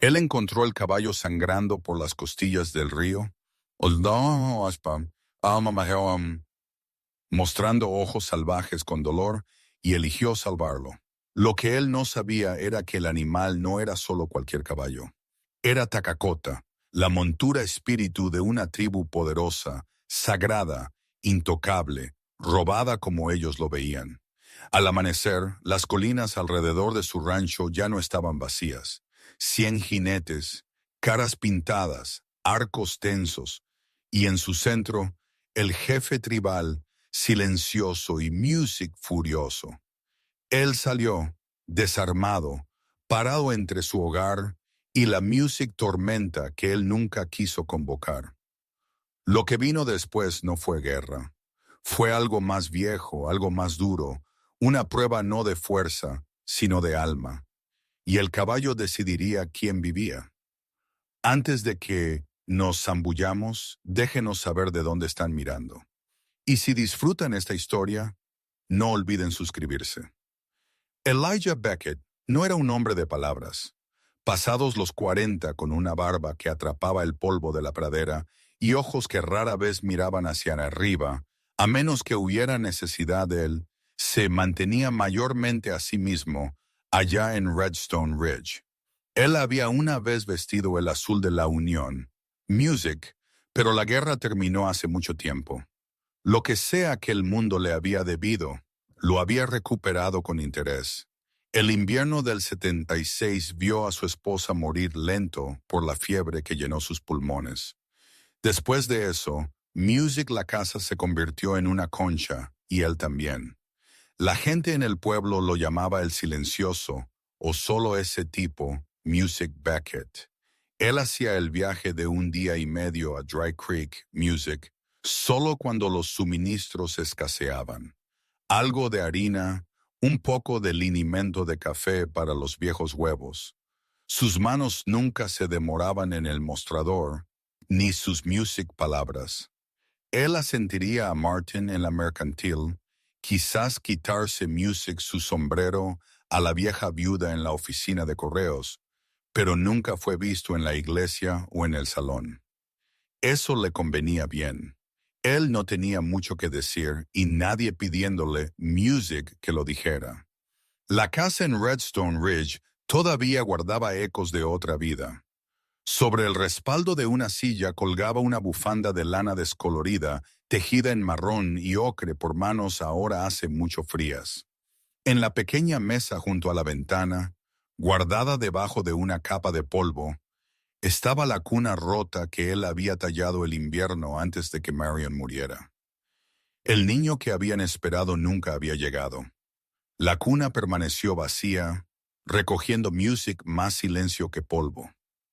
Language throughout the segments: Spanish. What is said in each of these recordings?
Él encontró el caballo sangrando por las costillas del río, mostrando ojos salvajes con dolor, y eligió salvarlo. Lo que él no sabía era que el animal no era solo cualquier caballo. Era Takakota, la montura espíritu de una tribu poderosa, sagrada, intocable, robada como ellos lo veían. Al amanecer, las colinas alrededor de su rancho ya no estaban vacías. 100 jinetes, caras pintadas, arcos tensos, y en su centro, el jefe tribal, silencioso y Music furioso. Él salió, desarmado, parado entre su hogar y la Music tormenta que él nunca quiso convocar. Lo que vino después no fue guerra. Fue algo más viejo, algo más duro, una prueba no de fuerza, sino de alma. Y el caballo decidiría quién vivía. Antes de que nos zambullamos, déjenos saber de dónde están mirando. Y si disfrutan esta historia, no olviden suscribirse. Elijah Beckett no era un hombre de palabras. Pasados los 40, con una barba que atrapaba el polvo de la pradera y ojos que rara vez miraban hacia arriba, a menos que hubiera necesidad de él, se mantenía mayormente a sí mismo allá en Redstone Ridge. Él había una vez vestido el azul de la Unión, Music, pero la guerra terminó hace mucho tiempo. Lo que sea que el mundo le había debido, lo había recuperado con interés. El invierno del 76 vio a su esposa morir lento por la fiebre que llenó sus pulmones. Después de eso, Music la casa se convirtió en una concha, y él también. La gente en el pueblo lo llamaba el silencioso, o solo ese tipo, Music Beckett. Él hacía el viaje de un día y medio a Dry Creek, Music, solo cuando los suministros escaseaban. Algo de harina, un poco de linimento de café para los viejos huevos. Sus manos nunca se demoraban en el mostrador, ni sus Music palabras. Él asentiría a Martin en la mercantil, quizás quitarse Music su sombrero a la vieja viuda en la oficina de correos, pero nunca fue visto en la iglesia o en el salón. Eso le convenía bien. Él no tenía mucho que decir y nadie pidiéndole Music que lo dijera. La casa en Redstone Ridge todavía guardaba ecos de otra vida. Sobre el respaldo de una silla colgaba una bufanda de lana descolorida, tejida en marrón y ocre por manos ahora hace mucho frías. En la pequeña mesa junto a la ventana, guardada debajo de una capa de polvo, estaba la cuna rota que él había tallado el invierno antes de que Marion muriera. El niño que habían esperado nunca había llegado. La cuna permaneció vacía, recogiendo Music más silencio que polvo.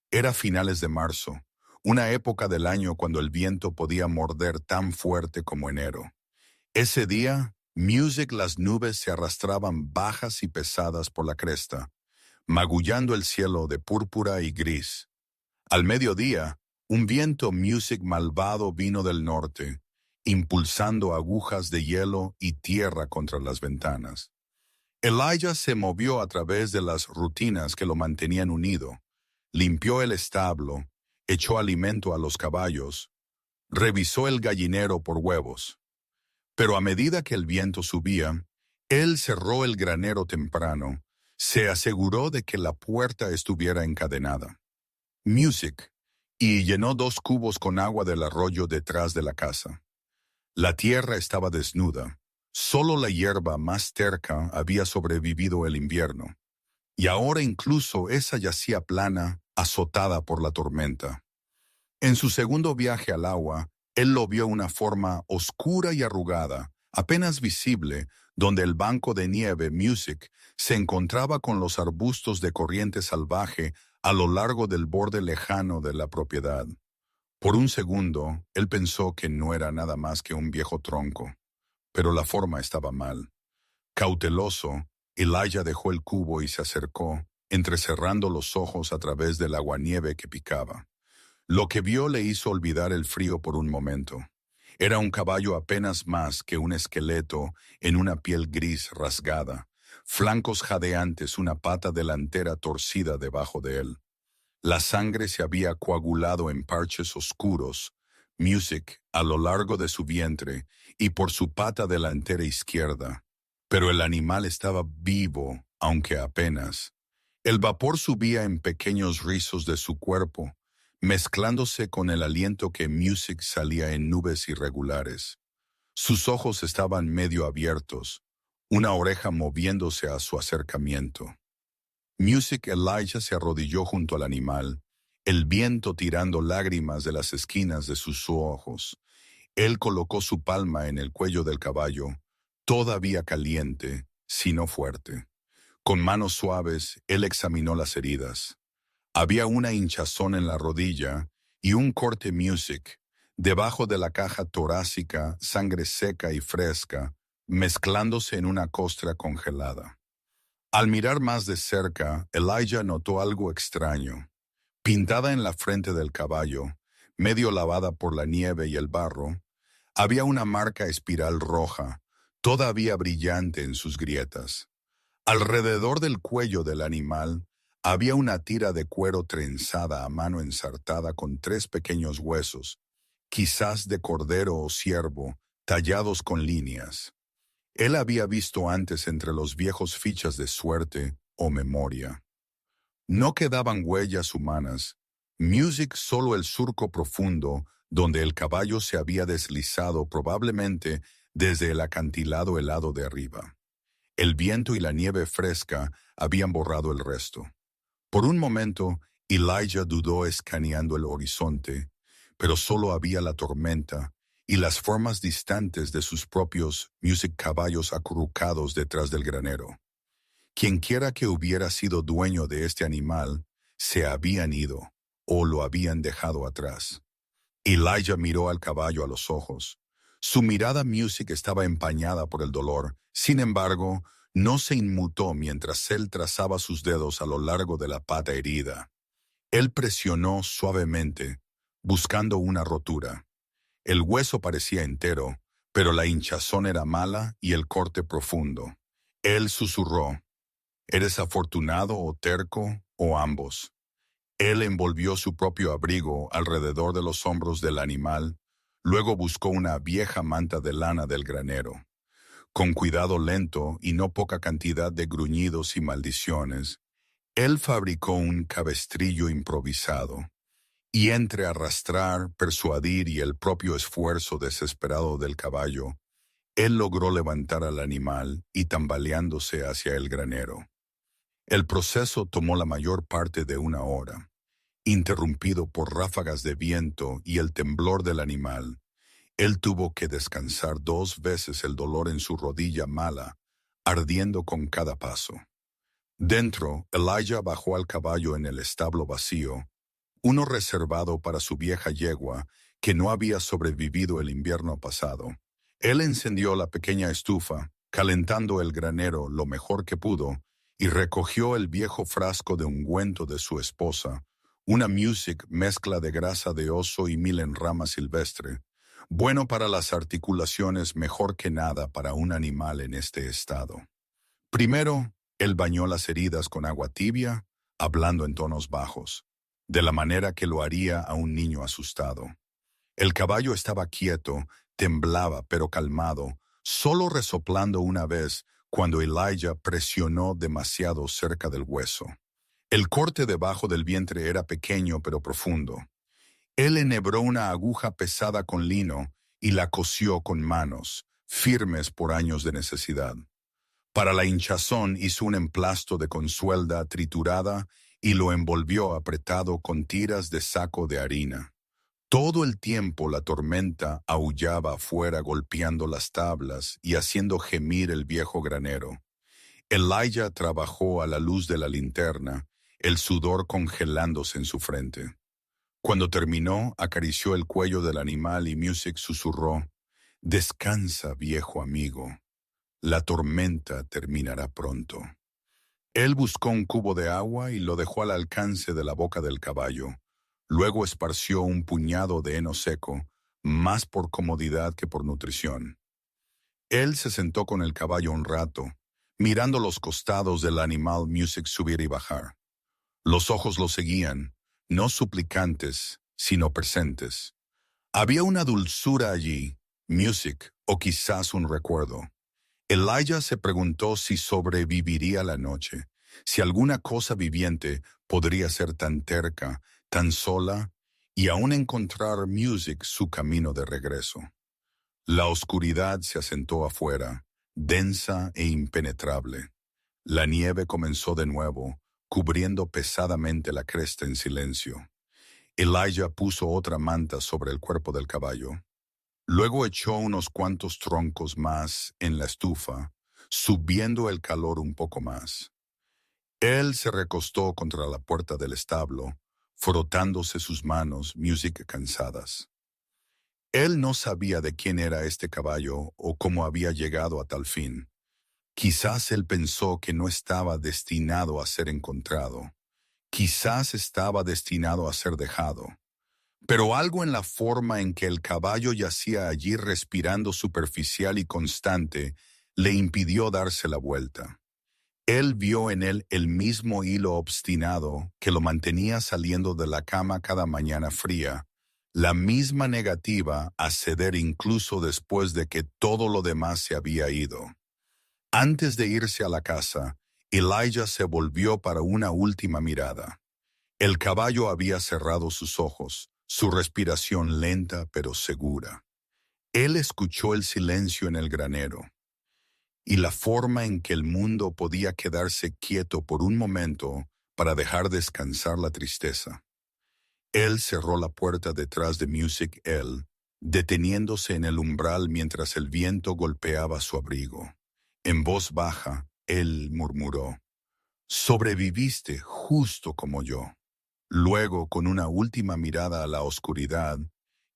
Era finales de marzo, una época del año cuando el viento podía morder tan fuerte como enero. Ese día, Music las nubes se arrastraban bajas y pesadas por la cresta, magullando el cielo de púrpura y gris. Al mediodía, un viento Music malvado vino del norte, impulsando agujas de hielo y tierra contra las ventanas. Elijah se movió a través de las rutinas que lo mantenían unido, limpió el establo, echó alimento a los caballos, revisó el gallinero por huevos. Pero a medida que el viento subía, él cerró el granero temprano, se aseguró de que la puerta estuviera encadenada. Music, y llenó 2 cubos con agua del arroyo detrás de la casa. La tierra estaba desnuda, solo la hierba más terca había sobrevivido el invierno, y ahora incluso esa yacía plana, azotada por la tormenta. En su segundo viaje al agua, él lo vio una forma oscura y arrugada, apenas visible, donde el banco de nieve Music se encontraba con los arbustos de corriente salvaje a lo largo del borde lejano de la propiedad. Por un segundo, él pensó que no era nada más que un viejo tronco, pero la forma estaba mal. Cauteloso, Elijah dejó el cubo y se acercó, entrecerrando los ojos a través del aguanieve que picaba. Lo que vio le hizo olvidar el frío por un momento. Era un caballo apenas más que un esqueleto en una piel gris rasgada, flancos jadeantes, una pata delantera torcida debajo de él. La sangre se había coagulado en parches oscuros, Music, a lo largo de su vientre y por su pata delantera izquierda. Pero el animal estaba vivo, aunque apenas. El vapor subía en pequeños rizos de su cuerpo, mezclándose con el aliento que Music salía en nubes irregulares. Sus ojos estaban medio abiertos, una oreja moviéndose a su acercamiento. Music Elijah se arrodilló junto al animal, el viento tirando lágrimas de las esquinas de sus ojos. Él colocó su palma en el cuello del caballo, todavía caliente, si no fuerte. Con manos suaves, él examinó las heridas. Había una hinchazón en la rodilla y un corte. Music. Debajo de la caja torácica, sangre seca y fresca, mezclándose en una costra congelada. Al mirar más de cerca, Elijah notó algo extraño. Pintada en la frente del caballo, medio lavada por la nieve y el barro, había una marca espiral roja, todavía brillante en sus grietas. Alrededor del cuello del animal había una tira de cuero trenzada a mano ensartada con 3 pequeños huesos, quizás de cordero o ciervo, tallados con líneas. Él había visto antes entre los viejos fichas de suerte o memoria. No quedaban huellas humanas, Music solo el surco profundo donde el caballo se había deslizado probablemente desde el acantilado helado de arriba. El viento y la nieve fresca habían borrado el resto. Por un momento, Elijah dudó escaneando el horizonte, pero solo había la tormenta y las formas distantes de sus propios Music caballos acurrucados detrás del granero. Quienquiera que hubiera sido dueño de este animal, se habían ido o lo habían dejado atrás. Elijah miró al caballo a los ojos. Su mirada Music estaba empañada por el dolor. Sin embargo, no se inmutó mientras él trazaba sus dedos a lo largo de la pata herida. Él presionó suavemente, buscando una rotura. El hueso parecía entero, pero la hinchazón era mala y el corte profundo. Él susurró, «¿Eres afortunado o terco o ambos?» Él envolvió su propio abrigo alrededor de los hombros del animal, luego buscó una vieja manta de lana del granero. Con cuidado lento y no poca cantidad de gruñidos y maldiciones, él fabricó un cabestrillo improvisado. Y entre arrastrar, persuadir y el propio esfuerzo desesperado del caballo, él logró levantar al animal y tambaleándose hacia el granero. El proceso tomó la mayor parte de 1 hora, interrumpido por ráfagas de viento y el temblor del animal. Él tuvo que descansar 2 veces el dolor en su rodilla mala, ardiendo con cada paso. Dentro, Elijah bajó al caballo en el establo vacío, uno reservado para su vieja yegua que no había sobrevivido el invierno pasado. Él encendió la pequeña estufa, calentando el granero lo mejor que pudo, y recogió el viejo frasco de ungüento de su esposa, una Music mezcla de grasa de oso y miel en rama silvestre, bueno para las articulaciones, mejor que nada para un animal en este estado. Primero, él bañó las heridas con agua tibia, hablando en tonos bajos, de la manera que lo haría a un niño asustado. El caballo estaba quieto, temblaba pero calmado, solo resoplando una vez cuando Elijah presionó demasiado cerca del hueso. El corte debajo del vientre era pequeño pero profundo. Él enhebró una aguja pesada con lino y la cosió con manos, firmes por años de necesidad. Para la hinchazón hizo un emplasto de consuelda triturada y lo envolvió apretado con tiras de saco de harina. Todo el tiempo la tormenta aullaba afuera golpeando las tablas y haciendo gemir el viejo granero. Elijah trabajó a la luz de la linterna, el sudor congelándose en su frente. Cuando terminó, acarició el cuello del animal y Music susurró, «Descansa, viejo amigo. La tormenta terminará pronto». Él buscó un cubo de agua y lo dejó al alcance de la boca del caballo. Luego esparció un puñado de heno seco, más por comodidad que por nutrición. Él se sentó con el caballo un rato, mirando los costados del animal Music subir y bajar. Los ojos lo seguían, no suplicantes, sino presentes. Había una dulzura allí, music o quizás un recuerdo. Elijah se preguntó si sobreviviría la noche, si alguna cosa viviente podría ser tan terca, tan sola, y aún encontrar music su camino de regreso. La oscuridad se asentó afuera, densa e impenetrable. La nieve comenzó de nuevo, cubriendo pesadamente la cresta en silencio. Elijah puso otra manta sobre el cuerpo del caballo. Luego echó unos cuantos troncos más en la estufa, subiendo el calor un poco más. Él se recostó contra la puerta del establo, frotándose sus manos, music cansadas. Él no sabía de quién era este caballo o cómo había llegado a tal fin. Quizás él pensó que no estaba destinado a ser encontrado. Quizás estaba destinado a ser dejado. Pero algo en la forma en que el caballo yacía allí respirando superficial y constante le impidió darse la vuelta. Él vio en él el mismo hilo obstinado que lo mantenía saliendo de la cama cada mañana fría, la misma negativa a ceder incluso después de que todo lo demás se había ido. Antes de irse a la casa, Elijah se volvió para una última mirada. El caballo había cerrado sus ojos, su respiración lenta pero segura. Él escuchó el silencio en el granero y la forma en que el mundo podía quedarse quieto por un momento para dejar descansar la tristeza. Él cerró la puerta detrás de Music L, deteniéndose en el umbral mientras el viento golpeaba su abrigo. En voz baja, él murmuró: «Sobreviviste justo como yo». Luego, con una última mirada a la oscuridad,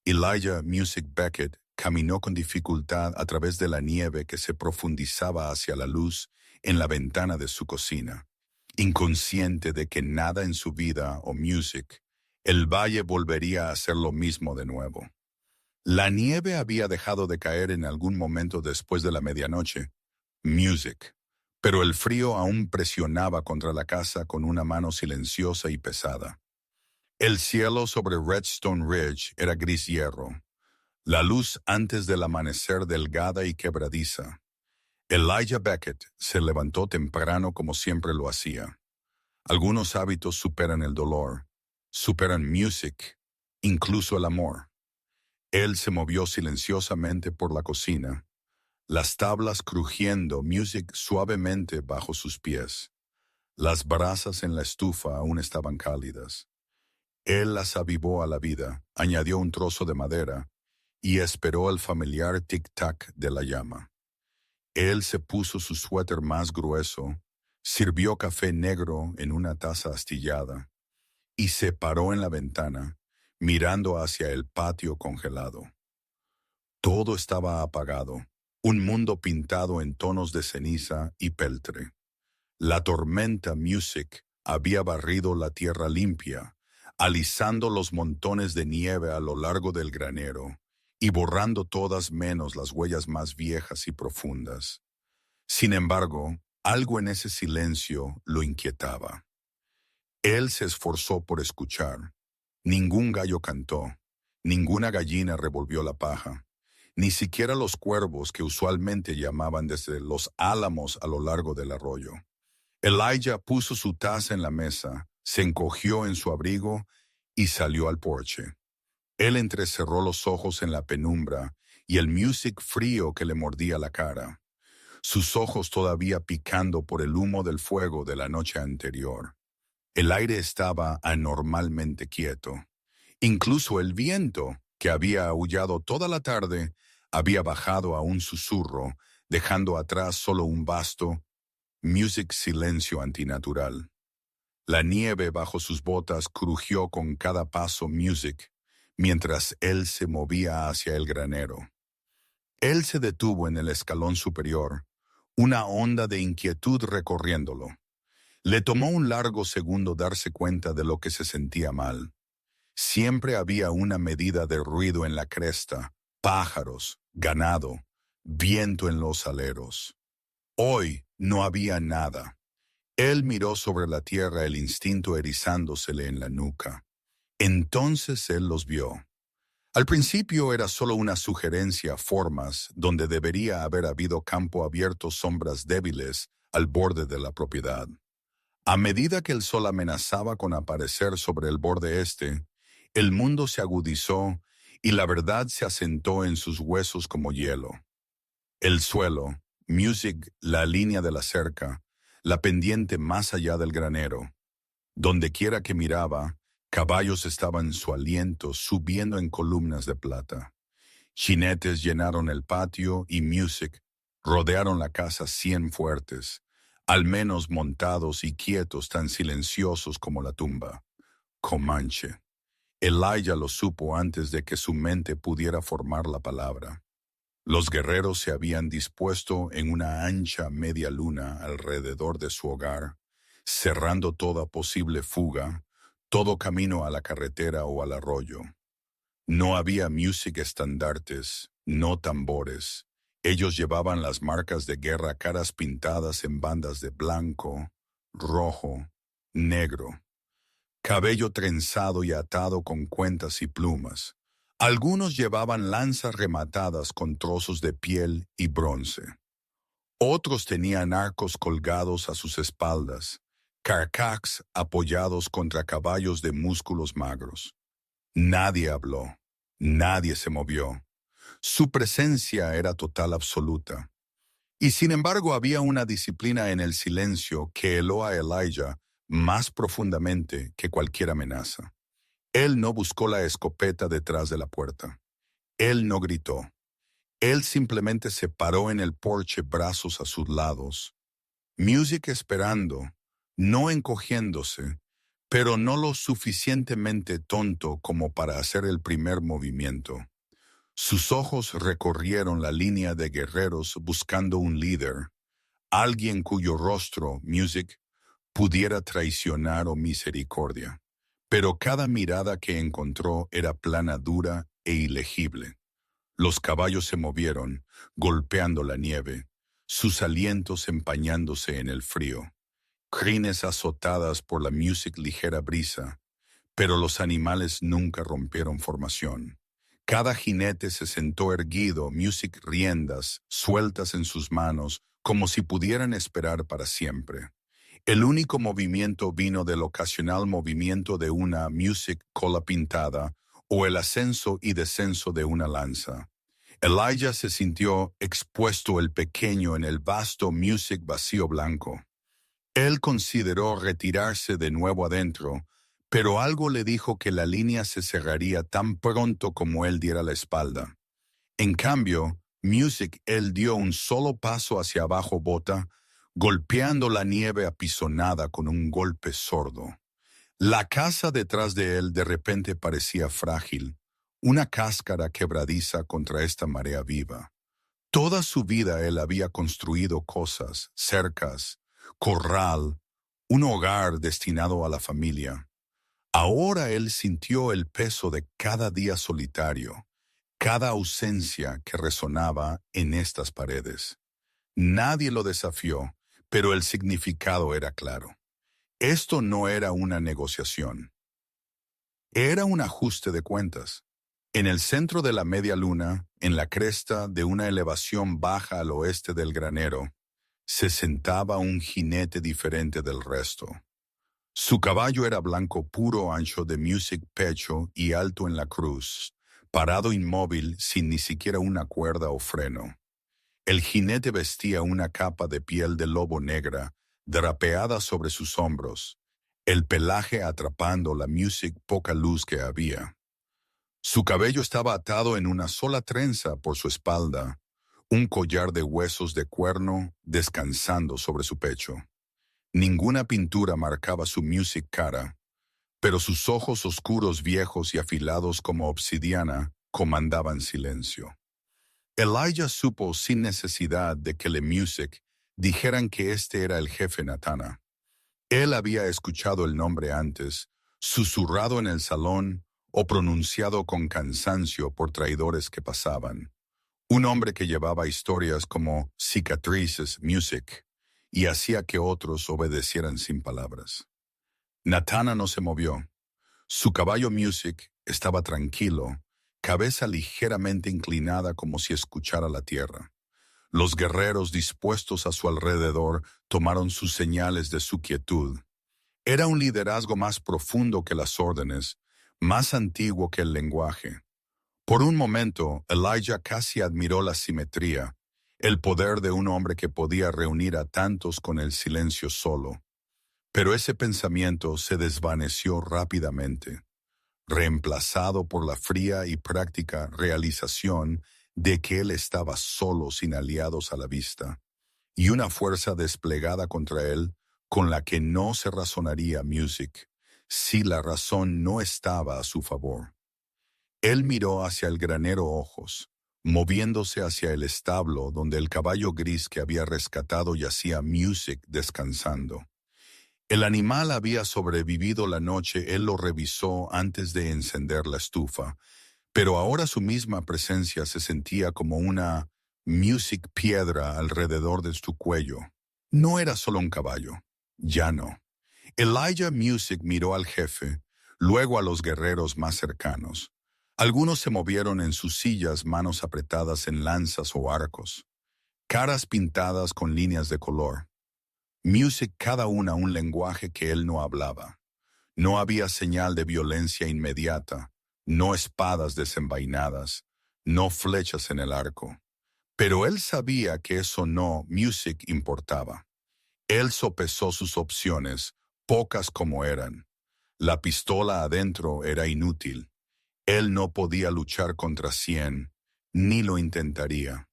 Elijah Music Beckett caminó con dificultad a través de la nieve que se profundizaba hacia la luz en la ventana de su cocina. Inconsciente de que nada en su vida o music, el valle volvería a hacer lo mismo de nuevo. La nieve había dejado de caer en algún momento después de la medianoche. Music. Pero el frío aún presionaba contra la casa con una mano silenciosa y pesada. El cielo sobre Redstone Ridge era gris hierro, la luz antes del amanecer delgada y quebradiza. Elijah Beckett se levantó temprano como siempre lo hacía. Algunos hábitos superan el dolor, superan music, incluso el amor. Él se movió silenciosamente por la cocina, las tablas crujiendo music suavemente bajo sus pies. Las brasas en la estufa aún estaban cálidas. Él las avivó a la vida, añadió un trozo de madera y esperó el familiar tic-tac de la llama. Él se puso su suéter más grueso, sirvió café negro en una taza astillada y se paró en la ventana, mirando hacia el patio congelado. Todo estaba apagado, un mundo pintado en tonos de ceniza y peltre. La tormenta music había barrido la tierra limpia, alisando los montones de nieve a lo largo del granero y borrando todas menos las huellas más viejas y profundas. Sin embargo, algo en ese silencio lo inquietaba. Él se esforzó por escuchar. Ningún gallo cantó, ninguna gallina revolvió la paja, ni siquiera los cuervos que usualmente llamaban desde los álamos a lo largo del arroyo. Elijah puso su taza en la mesa, se encogió en su abrigo y salió al porche. Él entrecerró los ojos en la penumbra y el music frío que le mordía la cara, sus ojos todavía picando por el humo del fuego de la noche anterior. El aire estaba anormalmente quieto. Incluso el viento, que había aullado toda la tarde, había bajado a un susurro, dejando atrás solo un vasto music silencio antinatural. La nieve bajo sus botas crujió con cada paso music, mientras él se movía hacia el granero. Él se detuvo en el escalón superior, una onda de inquietud recorriéndolo. Le tomó un largo segundo darse cuenta de lo que se sentía mal. Siempre había una medida de ruido en la cresta, pájaros, ganado, viento en los aleros. Hoy no había nada. Él miró sobre la tierra, el instinto erizándosele en la nuca. Entonces él los vio. Al principio era solo una sugerencia, formas, donde debería haber habido campo abierto, sombras débiles al borde de la propiedad. A medida que el sol amenazaba con aparecer sobre el borde este, el mundo se agudizó y la verdad se asentó en sus huesos como hielo. El suelo, Music, la línea de la cerca, la pendiente más allá del granero. Donde quiera que miraba, caballos estaban su aliento subiendo en columnas de plata. Jinetes llenaron el patio y Music rodearon la casa 100 fuertes, al menos montados y quietos, tan silenciosos como la tumba. Comanche. Elijah lo supo antes de que su mente pudiera formar la palabra. Los guerreros se habían dispuesto en una ancha media luna alrededor de su hogar, cerrando toda posible fuga, todo camino a la carretera o al arroyo. No había music estandartes, no tambores. Ellos llevaban las marcas de guerra, caras pintadas en bandas de blanco, rojo, negro, cabello trenzado y atado con cuentas y plumas. Algunos llevaban lanzas rematadas con trozos de piel y bronce. Otros tenían arcos colgados a sus espaldas, carcacs apoyados contra caballos de músculos magros. Nadie habló, nadie se movió. Su presencia era total, absoluta. Y sin embargo había una disciplina en el silencio que heló a Elijah más profundamente que cualquier amenaza. Él no buscó la escopeta detrás de la puerta. Él no gritó. Él simplemente se paró en el porche, brazos a sus lados. Music esperando, no encogiéndose, pero no lo suficientemente tonto como para hacer el primer movimiento. Sus ojos recorrieron la línea de guerreros buscando un líder, alguien cuyo rostro, Music, pudiera traicionar o misericordia. Pero cada mirada que encontró era plana, dura e ilegible. Los caballos se movieron, golpeando la nieve, sus alientos empañándose en el frío. Crines azotadas por la music ligera brisa, pero los animales nunca rompieron formación. Cada jinete se sentó erguido, music riendas, sueltas en sus manos, como si pudieran esperar para siempre. El único movimiento vino del ocasional movimiento de una music cola pintada o el ascenso y descenso de una lanza. Elijah se sintió expuesto, el pequeño, en el vasto music vacío blanco. Él consideró retirarse de nuevo adentro, pero algo le dijo que la línea se cerraría tan pronto como él diera la espalda. En cambio, Music, él dio un solo paso hacia abajo, bota, golpeando la nieve apisonada con un golpe sordo. La casa detrás de él de repente parecía frágil, una cáscara quebradiza contra esta marea viva. Toda su vida él había construido cosas, cercas, corral, un hogar destinado a la familia. Ahora él sintió el peso de cada día solitario, cada ausencia que resonaba en estas paredes. Nadie lo desafió, pero el significado era claro. Esto no era una negociación. Era un ajuste de cuentas. En el centro de la media luna, en la cresta de una elevación baja al oeste del granero, se sentaba un jinete diferente del resto. Su caballo era blanco puro, ancho de music pecho y alto en la cruz, parado inmóvil sin ni siquiera una cuerda o freno. El jinete vestía una capa de piel de lobo negra, drapeada sobre sus hombros, el pelaje atrapando la music poca luz que había. Su cabello estaba atado en una sola trenza por su espalda, un collar de huesos de cuerno descansando sobre su pecho. Ninguna pintura marcaba su music cara, pero sus ojos oscuros, viejos y afilados como obsidiana comandaban silencio. Elijah supo sin necesidad de que le music dijeran que este era el jefe Natana. Él había escuchado el nombre antes, susurrado en el salón o pronunciado con cansancio por traidores que pasaban. Un hombre que llevaba historias como cicatrices, music, y hacía que otros obedecieran sin palabras. Natana no se movió. Su caballo Music estaba tranquilo, cabeza ligeramente inclinada como si escuchara la tierra. Los guerreros dispuestos a su alrededor tomaron sus señales de su quietud. Era un liderazgo más profundo que las órdenes, más antiguo que el lenguaje. Por un momento, Elijah casi admiró la simetría, el poder de un hombre que podía reunir a tantos con el silencio solo. Pero ese pensamiento se desvaneció rápidamente, reemplazado por la fría y práctica realización de que él estaba solo sin aliados a la vista, y una fuerza desplegada contra él con la que no se razonaría Music, si la razón no estaba a su favor. Él miró hacia el granero ojos, moviéndose hacia el establo donde el caballo gris que había rescatado yacía Music descansando. El animal había sobrevivido la noche, él lo revisó antes de encender la estufa, pero ahora su misma presencia se sentía como una Music piedra alrededor de su cuello. No era solo un caballo, ya no. Elijah Music miró al jefe, luego a los guerreros más cercanos. Algunos se movieron en sus sillas, manos apretadas en lanzas o arcos, caras pintadas con líneas de color. Music cada una un lenguaje que él no hablaba. No había señal de violencia inmediata, no espadas desenvainadas, no flechas en el arco. Pero él sabía que eso no, Music importaba. Él sopesó sus opciones, pocas como eran. La pistola adentro era inútil. Él no podía luchar contra 100, ni lo intentaría.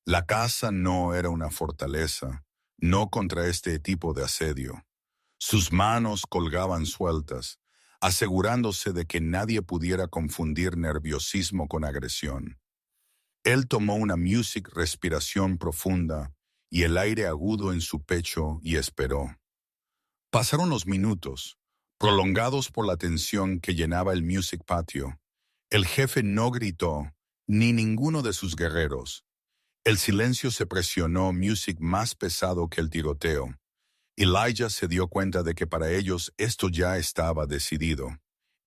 La casa no era una fortaleza, no contra este tipo de asedio. Sus manos colgaban sueltas, asegurándose de que nadie pudiera confundir nerviosismo con agresión. Él tomó una Music respiración profunda y el aire agudo en su pecho y esperó. Pasaron los minutos, prolongados por la tensión que llenaba el Music patio. El jefe no gritó, ni ninguno de sus guerreros. El silencio se presionó, Music más pesado que el tiroteo. Elijah se dio cuenta de que para ellos esto ya estaba decidido.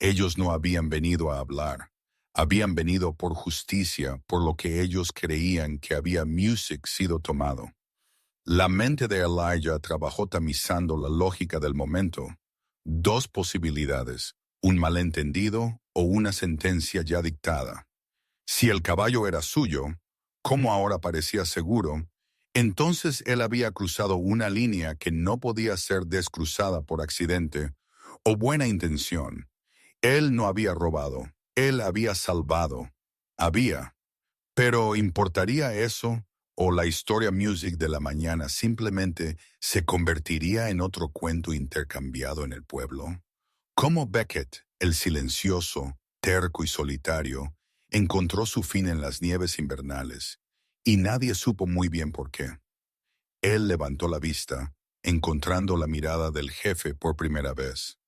Ellos no habían venido a hablar. Habían venido por justicia, por lo que ellos creían que había Music sido tomado. La mente de Elijah trabajó tamizando la lógica del momento. Dos posibilidades, un malentendido o una sentencia ya dictada. Si el caballo era suyo, como ahora parecía seguro, entonces él había cruzado una línea que no podía ser descruzada por accidente o buena intención. Él no había robado, él había salvado. Había. Pero ¿importaría eso o la historia Music de la mañana simplemente se convertiría en otro cuento intercambiado en el pueblo? ¿Cómo Beckett, el silencioso, terco y solitario, encontró su fin en las nieves invernales, y nadie supo muy bien por qué? Él levantó la vista, encontrando la mirada del jefe por primera vez.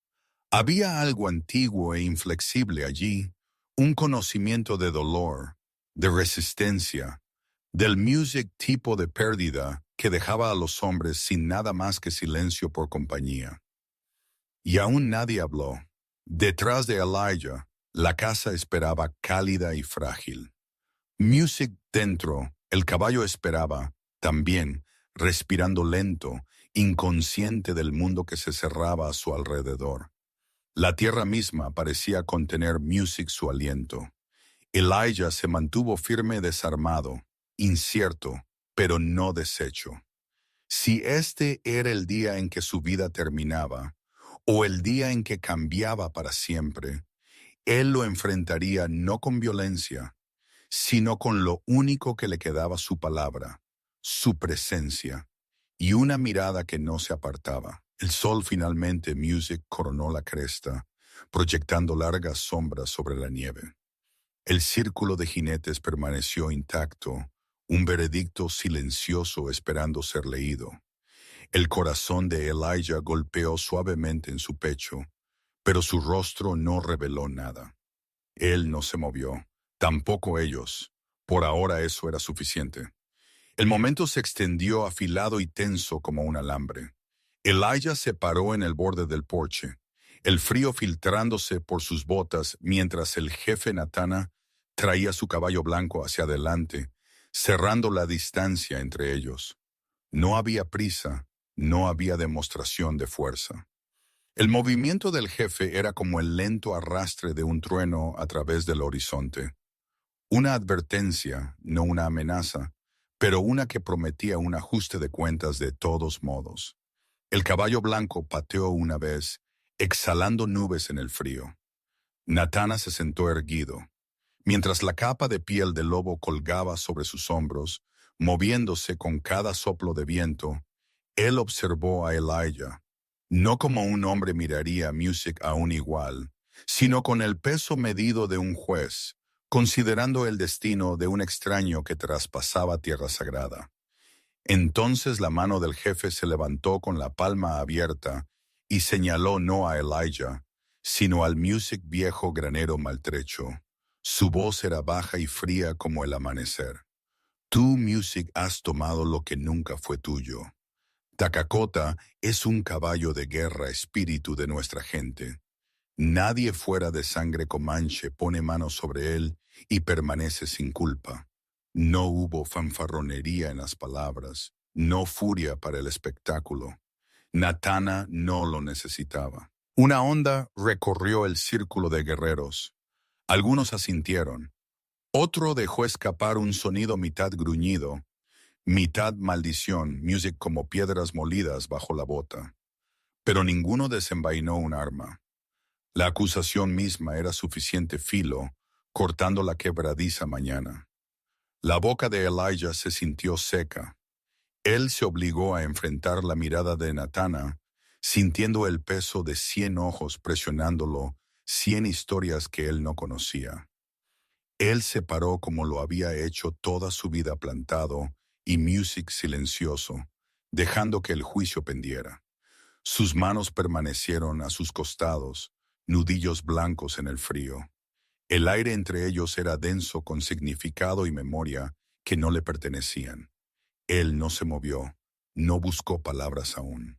Había algo antiguo e inflexible allí, un conocimiento de dolor, de resistencia, del Music tipo de pérdida que dejaba a los hombres sin nada más que silencio por compañía. Y aún nadie habló. Detrás de Elijah, la casa esperaba cálida y frágil. Music dentro, el caballo esperaba, también, respirando lento, inconsciente del mundo que se cerraba a su alrededor. La tierra misma parecía contener Music su aliento. Elijah se mantuvo firme, desarmado, incierto, pero no deshecho. Si este era el día en que su vida terminaba, o el día en que cambiaba para siempre, él lo enfrentaría no con violencia, sino con lo único que le quedaba: su palabra, su presencia, y una mirada que no se apartaba. El sol finalmente, Music, coronó la cresta, proyectando largas sombras sobre la nieve. El círculo de jinetes permaneció intacto, un veredicto silencioso esperando ser leído. El corazón de Elijah golpeó suavemente en su pecho, pero su rostro no reveló nada. Él no se movió, tampoco ellos. Por ahora eso era suficiente. El momento se extendió afilado y tenso como un alambre. Elijah se paró en el borde del porche. el frío filtrándose por sus botas mientras el jefe Natana traía su caballo blanco hacia adelante, cerrando la distancia entre ellos. No había prisa, no había demostración de fuerza. El movimiento del jefe era como el lento arrastre de un trueno a través del horizonte. Una advertencia, no una amenaza, pero una que prometía un ajuste de cuentas de todos modos. El caballo blanco pateó una vez, exhalando nubes en el frío. Natana se sentó erguido, mientras la capa de piel de lobo colgaba sobre sus hombros, moviéndose con cada soplo de viento. Él observó a Elijah, no como un hombre miraría a Music aún igual, sino con el peso medido de un juez, considerando el destino de un extraño que traspasaba tierra sagrada. Entonces la mano del jefe se levantó con la palma abierta y señaló no a Elijah, sino al Music viejo granero maltrecho. Su voz era baja y fría como el amanecer. Tú, Music, has tomado lo que nunca fue tuyo. Takakota es un caballo de guerra espíritu de nuestra gente. Nadie fuera de sangre comanche pone mano sobre él y permanece sin culpa. No hubo fanfarronería en las palabras, no furia para el espectáculo. Natana no lo necesitaba. Una onda recorrió el círculo de guerreros. Algunos asintieron. Otro dejó escapar un sonido mitad gruñido, mitad maldición, music como piedras molidas bajo la bota. Pero ninguno desenvainó un arma. La acusación misma era suficiente filo, cortando la quebradiza mañana. La boca de Elijah se sintió seca. Él se obligó a enfrentar la mirada de Natana, sintiendo el peso de 100 ojos presionándolo, 100 historias que él no conocía. Él se paró como lo había hecho toda su vida plantado y Music silencioso, dejando que el juicio pendiera. Sus manos permanecieron a sus costados, nudillos blancos en el frío. El aire entre ellos era denso con significado y memoria que no le pertenecían. Él no se movió, no buscó palabras aún.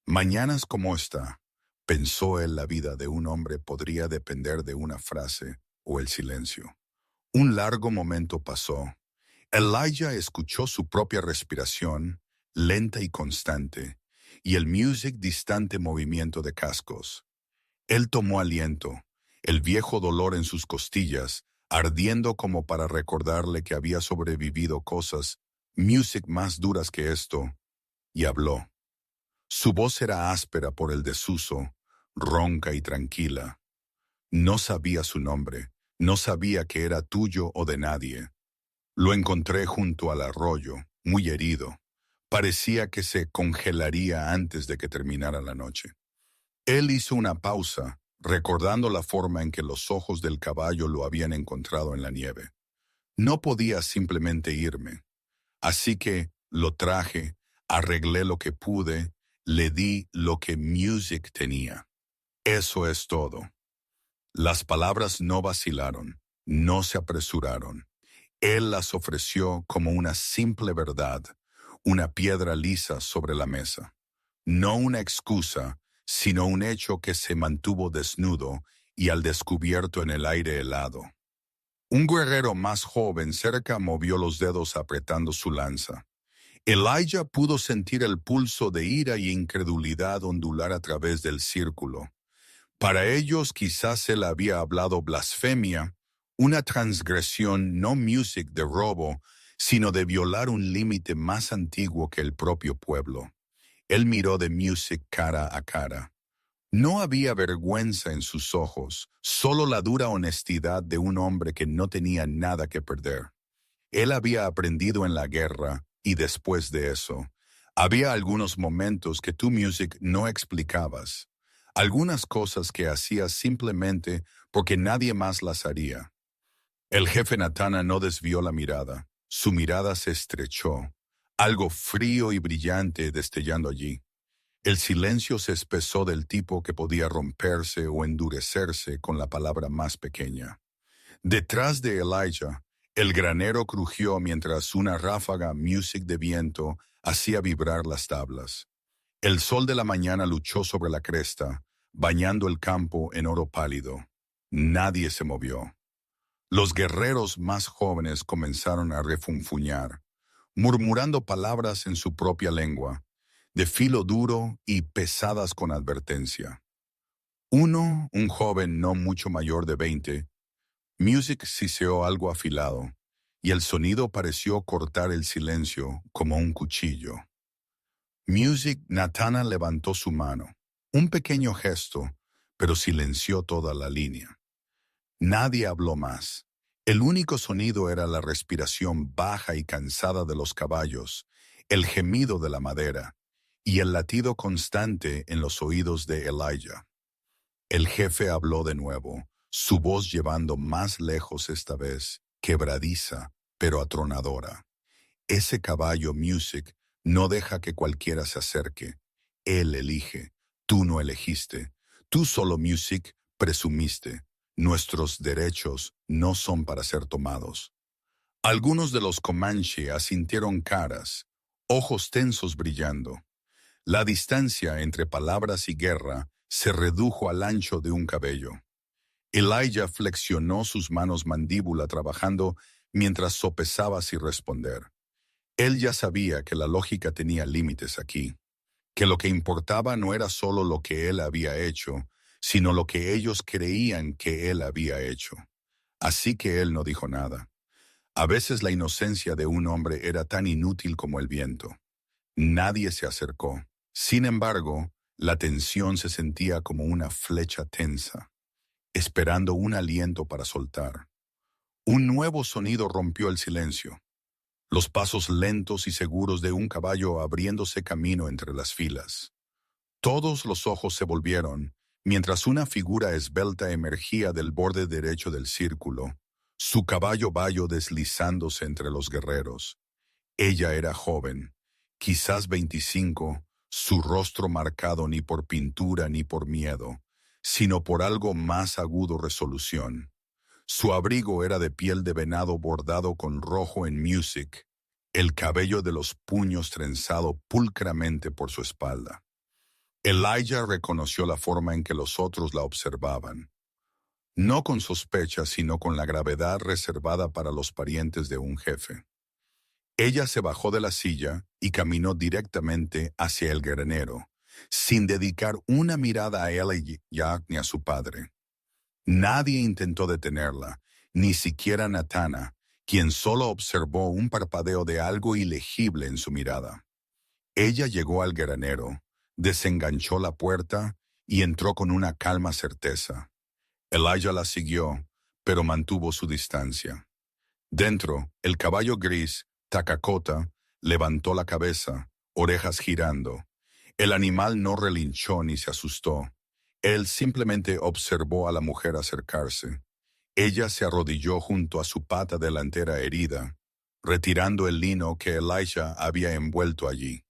Mañanas como esta, pensó él, la vida de un hombre podría depender de una frase o el silencio. Un largo momento pasó. Elijah escuchó su propia respiración, lenta y constante, y el Music distante movimiento de cascos. Él tomó aliento, el viejo dolor en sus costillas, ardiendo como para recordarle que había sobrevivido cosas, Music más duras que esto, y habló. Su voz era áspera por el desuso, ronca y tranquila. No sabía su nombre, no sabía que era tuyo o de nadie. Lo encontré junto al arroyo, muy herido. Parecía que se congelaría antes de que terminara la noche. Él hizo una pausa, recordando la forma en que los ojos del caballo lo habían encontrado en la nieve. No podía simplemente irme. Así que lo traje, arreglé lo que pude, le di lo que Music tenía. Eso es todo. Las palabras no vacilaron, no se apresuraron. Él las ofreció como una simple verdad, una piedra lisa sobre la mesa. No una excusa, sino un hecho que se mantuvo desnudo y al descubierto en el aire helado. Un guerrero más joven cerca movió los dedos apretando su lanza. Elijah pudo sentir el pulso de ira y incredulidad ondular a través del círculo. Para ellos quizás él había hablado blasfemia, una transgresión no Music de robo, sino de violar un límite más antiguo que el propio pueblo. Él miró de Music cara a cara. No había vergüenza en sus ojos, solo la dura honestidad de un hombre que no tenía nada que perder. Él había aprendido en la guerra, y después de eso, había algunos momentos que tu Music no explicabas, algunas cosas que hacías simplemente porque nadie más las haría. El jefe Natana no desvió la mirada, su mirada se estrechó, algo frío y brillante destellando allí. El silencio se espesó del tipo que podía romperse o endurecerse con la palabra más pequeña. Detrás de Elijah, el granero crujió mientras una ráfaga Music de viento hacía vibrar las tablas. El sol de la mañana luchó sobre la cresta, bañando el campo en oro pálido. Nadie se movió. Los guerreros más jóvenes comenzaron a refunfuñar, murmurando palabras en su propia lengua, de filo duro y pesadas con advertencia. Uno, un joven no mucho mayor de 20, Music siseó algo afilado, y el sonido pareció cortar el silencio como un cuchillo. Music, Natana levantó su mano. Un pequeño gesto, pero silenció toda la línea. Nadie habló más. El único sonido era la respiración baja y cansada de los caballos, el gemido de la madera y el latido constante en los oídos de Elijah. El jefe habló de nuevo, su voz llevando más lejos esta vez, quebradiza, pero atronadora. Ese caballo, Music, no deja que cualquiera se acerque. Él elige. Tú no elegiste. Tú solo, Music, presumiste. Nuestros derechos no son para ser tomados. Algunos de los Comanche asintieron caras, ojos tensos brillando. La distancia entre palabras y guerra se redujo al ancho de un cabello. Elijah flexionó sus manos mandíbula trabajando mientras sopesaba sin responder. Él ya sabía que la lógica tenía límites aquí, que lo que importaba no era solo lo que él había hecho, sino lo que ellos creían que él había hecho. Así que él no dijo nada. A veces la inocencia de un hombre era tan inútil como el viento. Nadie se acercó. Sin embargo, la tensión se sentía como una flecha tensa, esperando un aliento para soltar. Un nuevo sonido rompió el silencio. Los pasos lentos y seguros de un caballo abriéndose camino entre las filas. Todos los ojos se volvieron, mientras una figura esbelta emergía del borde derecho del círculo, su caballo bayo deslizándose entre los guerreros. Ella era joven, quizás 25, su rostro marcado ni por pintura ni por miedo, sino por algo más agudo: resolución. Su abrigo era de piel de venado bordado con rojo en Music, el cabello de los puños trenzado pulcramente por su espalda. Elijah reconoció la forma en que los otros la observaban, no con sospecha, sino con la gravedad reservada para los parientes de un jefe. Ella se bajó de la silla y caminó directamente hacia el granero, sin dedicar una mirada a Elijah ni a su padre. Nadie intentó detenerla, ni siquiera Natana, quien solo observó un parpadeo de algo ilegible en su mirada. Ella llegó al granero, desenganchó la puerta y entró con una calma certeza. Elijah la siguió, pero mantuvo su distancia. Dentro, el caballo gris, Takakota, levantó la cabeza, orejas girando. El animal no relinchó ni se asustó. Él simplemente observó a la mujer acercarse. Ella se arrodilló junto a su pata delantera herida, retirando el lino que Elijah había envuelto allí.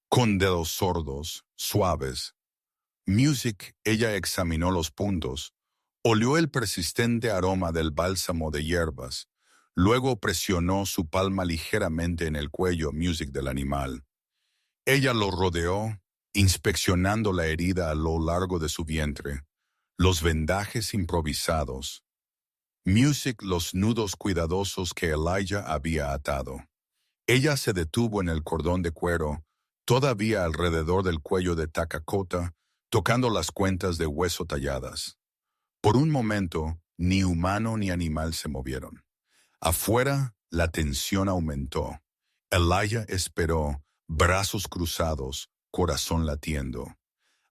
Con dedos sordos, suaves. Music, ella examinó los puntos, olió el persistente aroma del bálsamo de hierbas, luego presionó su palma ligeramente en el cuello Music del animal. Ella lo rodeó, inspeccionando la herida a lo largo de su vientre, los vendajes improvisados. Music, los nudos cuidadosos que Elijah había atado. Ella se detuvo en el cordón de cuero, todavía alrededor del cuello de Takakota, tocando las cuentas de hueso talladas. Por un momento, ni humano ni animal se movieron. Afuera, la tensión aumentó. Elijah esperó, brazos cruzados, corazón latiendo.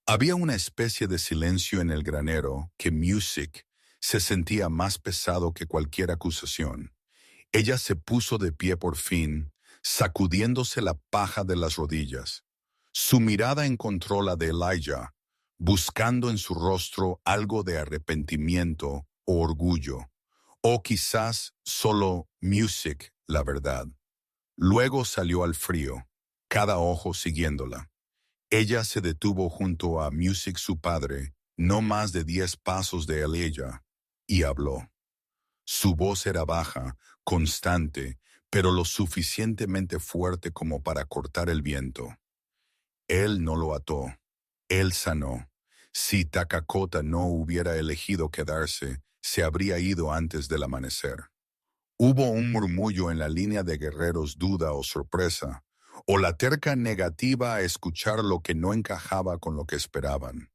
Había una especie de silencio en el granero que Music se sentía más pesado que cualquier acusación. Ella se puso de pie por fin, sacudiéndose la paja de las rodillas. Su mirada encontró la de Elijah, buscando en su rostro algo de arrepentimiento o orgullo, o quizás solo Music, la verdad. Luego salió al frío, cada ojo siguiéndola. Ella se detuvo junto a Music, su padre, no más de 10 pasos de Elijah, y habló. Su voz era baja, constante, pero lo suficientemente fuerte como para cortar el viento. Él no lo ató. Él sanó. Si Takakota no hubiera elegido quedarse, se habría ido antes del amanecer. Hubo un murmullo en la línea de guerreros, duda o sorpresa, o la terca negativa a escuchar lo que no encajaba con lo que esperaban.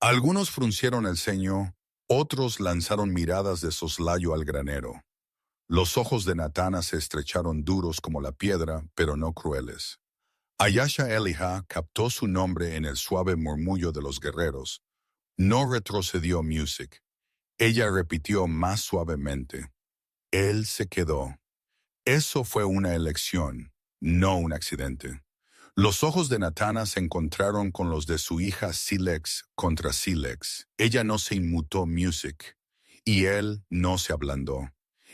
Algunos fruncieron el ceño, otros lanzaron miradas de soslayo al granero. Los ojos de Natana se estrecharon duros como la piedra, pero no crueles. Ayasha Elijah captó su nombre en el suave murmullo de los guerreros. No retrocedió Music. Ella repitió más suavemente. Él se quedó. Eso fue una elección, no un accidente. Los ojos de Natana se encontraron con los de su hija Silex contra Silex. Ella no se inmutó Music, y él no se ablandó.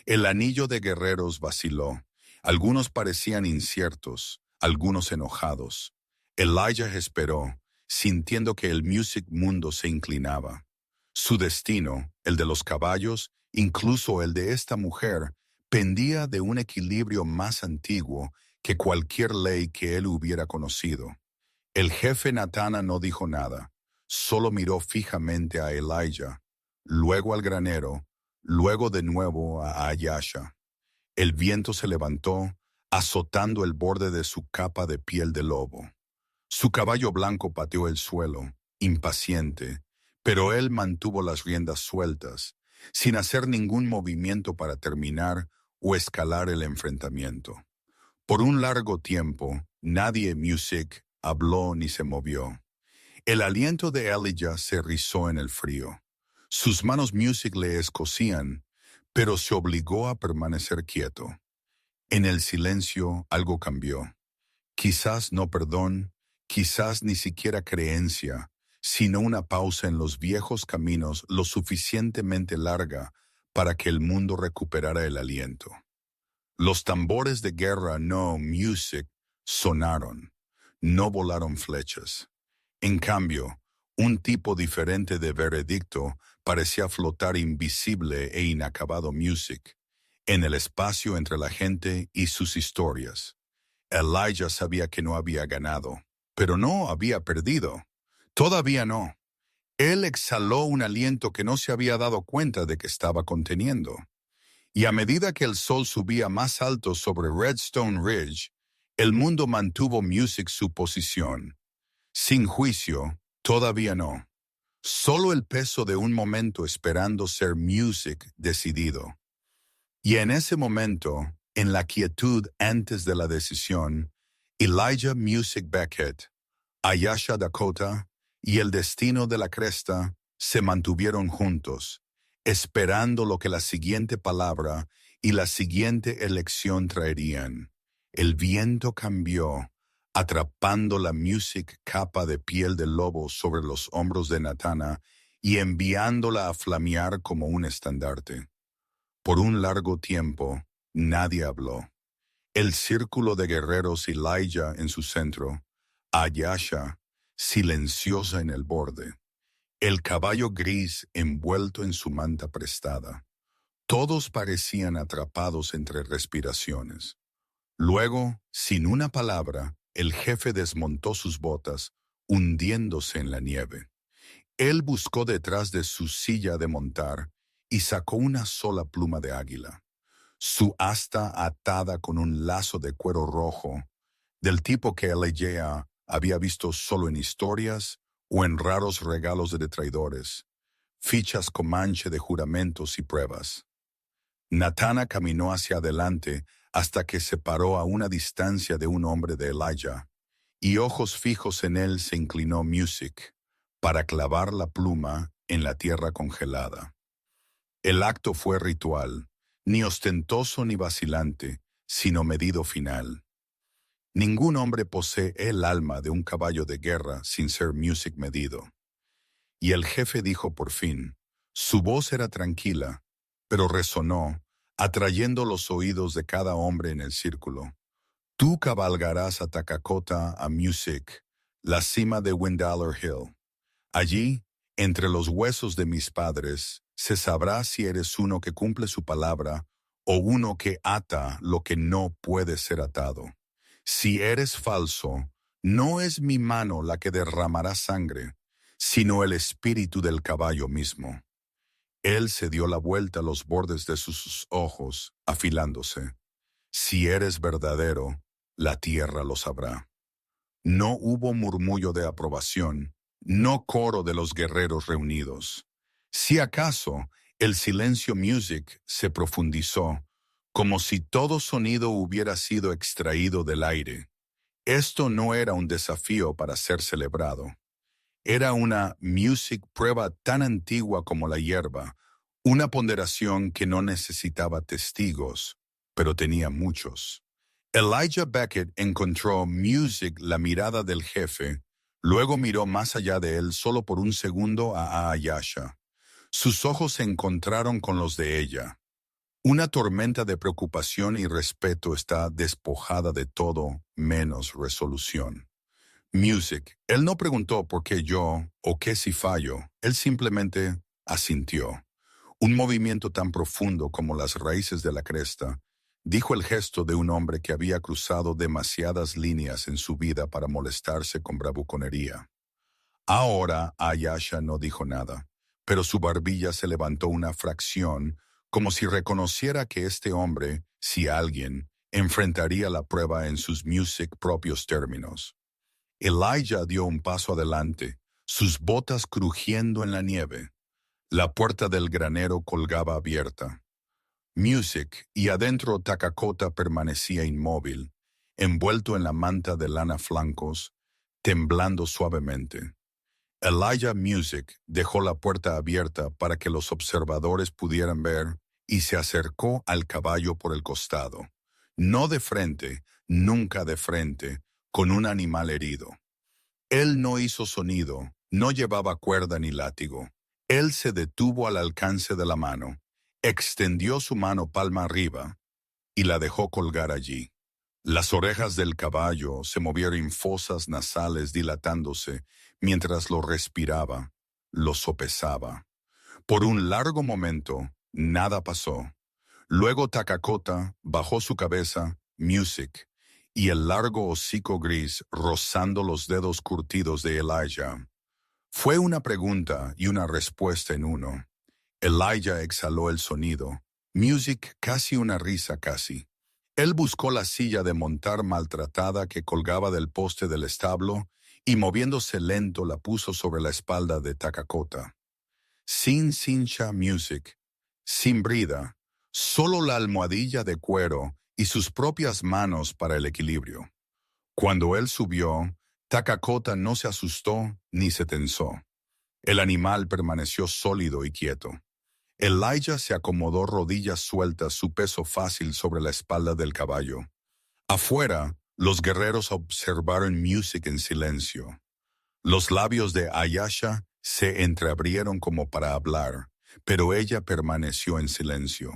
El anillo de guerreros vaciló. Algunos parecían inciertos, algunos enojados. Elijah esperó, sintiendo que el Music mundo se inclinaba. Su destino, el de los caballos, incluso el de esta mujer, pendía de un equilibrio más antiguo que cualquier ley que él hubiera conocido. El jefe Natana no dijo nada, solo miró fijamente a Elijah, luego al granero, luego de nuevo a Ayasha. El viento se levantó, azotando el borde de su capa de piel de lobo. Su caballo blanco pateó el suelo, impaciente, pero él mantuvo las riendas sueltas, sin hacer ningún movimiento para terminar o escalar el enfrentamiento. Por un largo tiempo, nadie Music habló ni se movió. El aliento de Elijah se rizó en el frío. Sus manos Music le escocían, pero se obligó a permanecer quieto. En el silencio algo cambió. Quizás no perdón, quizás ni siquiera creencia, sino una pausa en los viejos caminos lo suficientemente larga para que el mundo recuperara el aliento. Los tambores de guerra no Music sonaron, no volaron flechas. En cambio, un tipo diferente de veredicto parecía flotar invisible e inacabado Music, en el espacio entre la gente y sus historias. Elijah sabía que no había ganado, pero no había perdido. Todavía no. Él exhaló un aliento que no se había dado cuenta de que estaba conteniendo. Y a medida que el sol subía más alto sobre Redstone Ridge, el mundo mantuvo Music su posición. Sin juicio, todavía no. Solo el peso de un momento esperando ser Music decidido. Y en ese momento, en la quietud antes de la decisión, Elijah Music Beckett, Ayasha Dakota y el destino de la cresta se mantuvieron juntos, esperando lo que la siguiente palabra y la siguiente elección traerían. El viento cambió, atrapando la Music capa de piel de lobo sobre los hombros de Natana y enviándola a flamear como un estandarte. Por un largo tiempo, nadie habló. El círculo de guerreros Elijah en su centro, Ayasha, silenciosa en el borde, el caballo gris envuelto en su manta prestada. Todos parecían atrapados entre respiraciones. Luego, sin una palabra, el jefe desmontó sus botas, hundiéndose en la nieve. Él buscó detrás de su silla de montar y sacó una sola pluma de águila. Su asta atada con un lazo de cuero rojo, del tipo que Elijah había visto solo en historias o en raros regalos de traidores, fichas comanche de juramentos y pruebas. Natana caminó hacia adelante hasta que se paró a una distancia de un hombre de Elijah, y ojos fijos en él se inclinó Music para clavar la pluma en la tierra congelada. El acto fue ritual, ni ostentoso ni vacilante, sino medido final. Ningún hombre posee el alma de un caballo de guerra sin ser Music medido. Y el jefe dijo por fin, su voz era tranquila, pero resonó, atrayendo los oídos de cada hombre en el círculo. Tú cabalgarás a Takakota a Music, la cima de Windaller Hill. Allí, entre los huesos de mis padres, se sabrá si eres uno que cumple su palabra o uno que ata lo que no puede ser atado. Si eres falso, no es mi mano la que derramará sangre, sino el espíritu del caballo mismo. Él se dio la vuelta a los bordes de sus ojos, afilándose. Si eres verdadero, la tierra lo sabrá. No hubo murmullo de aprobación, no coro de los guerreros reunidos. Si acaso, el silencio music se profundizó, como si todo sonido hubiera sido extraído del aire. Esto no era un desafío para ser celebrado. Era una music prueba tan antigua como la hierba, una ponderación que no necesitaba testigos, pero tenía muchos. Elijah Beckett encontró music la mirada del jefe, luego miró más allá de él solo por un segundo a Ayasha. Sus ojos se encontraron con los de ella. Una tormenta de preocupación y respeto está despojada de todo menos resolución. Music. Él no preguntó por qué yo o qué si fallo, él simplemente asintió. Un movimiento tan profundo como las raíces de la cresta, dijo el gesto de un hombre que había cruzado demasiadas líneas en su vida para molestarse con bravuconería. Ahora Ayasha no dijo nada, pero su barbilla se levantó una fracción, como si reconociera que este hombre, si alguien, enfrentaría la prueba en sus music propios términos. Elijah dio un paso adelante, sus botas crujiendo en la nieve. La puerta del granero colgaba abierta. Music, y adentro Takakota permanecía inmóvil, envuelto en la manta de lana flancos, temblando suavemente. Elijah Music dejó la puerta abierta para que los observadores pudieran ver y se acercó al caballo por el costado. No de frente, nunca de frente, con un animal herido. Él no hizo sonido, no llevaba cuerda ni látigo. Él se detuvo al alcance de la mano, extendió su mano palma arriba y la dejó colgar allí. Las orejas del caballo se movieron fosas nasales dilatándose mientras lo respiraba, lo sopesaba. Por un largo momento, nada pasó. Luego Takakota bajó su cabeza, Music, y el largo hocico gris rozando los dedos curtidos de Elijah. Fue una pregunta y una respuesta en uno. Elijah exhaló el sonido, Music casi una risa casi. Él buscó la silla de montar maltratada que colgaba del poste del establo y moviéndose lento la puso sobre la espalda de Takakota. Sin cincha Music, sin brida, solo la almohadilla de cuero y sus propias manos para el equilibrio. Cuando él subió, Takakota no se asustó ni se tensó. El animal permaneció sólido y quieto. Elijah se acomodó rodillas sueltas, su peso fácil sobre la espalda del caballo. Afuera, los guerreros observaron Music en silencio. Los labios de Ayasha se entreabrieron como para hablar, pero ella permaneció en silencio.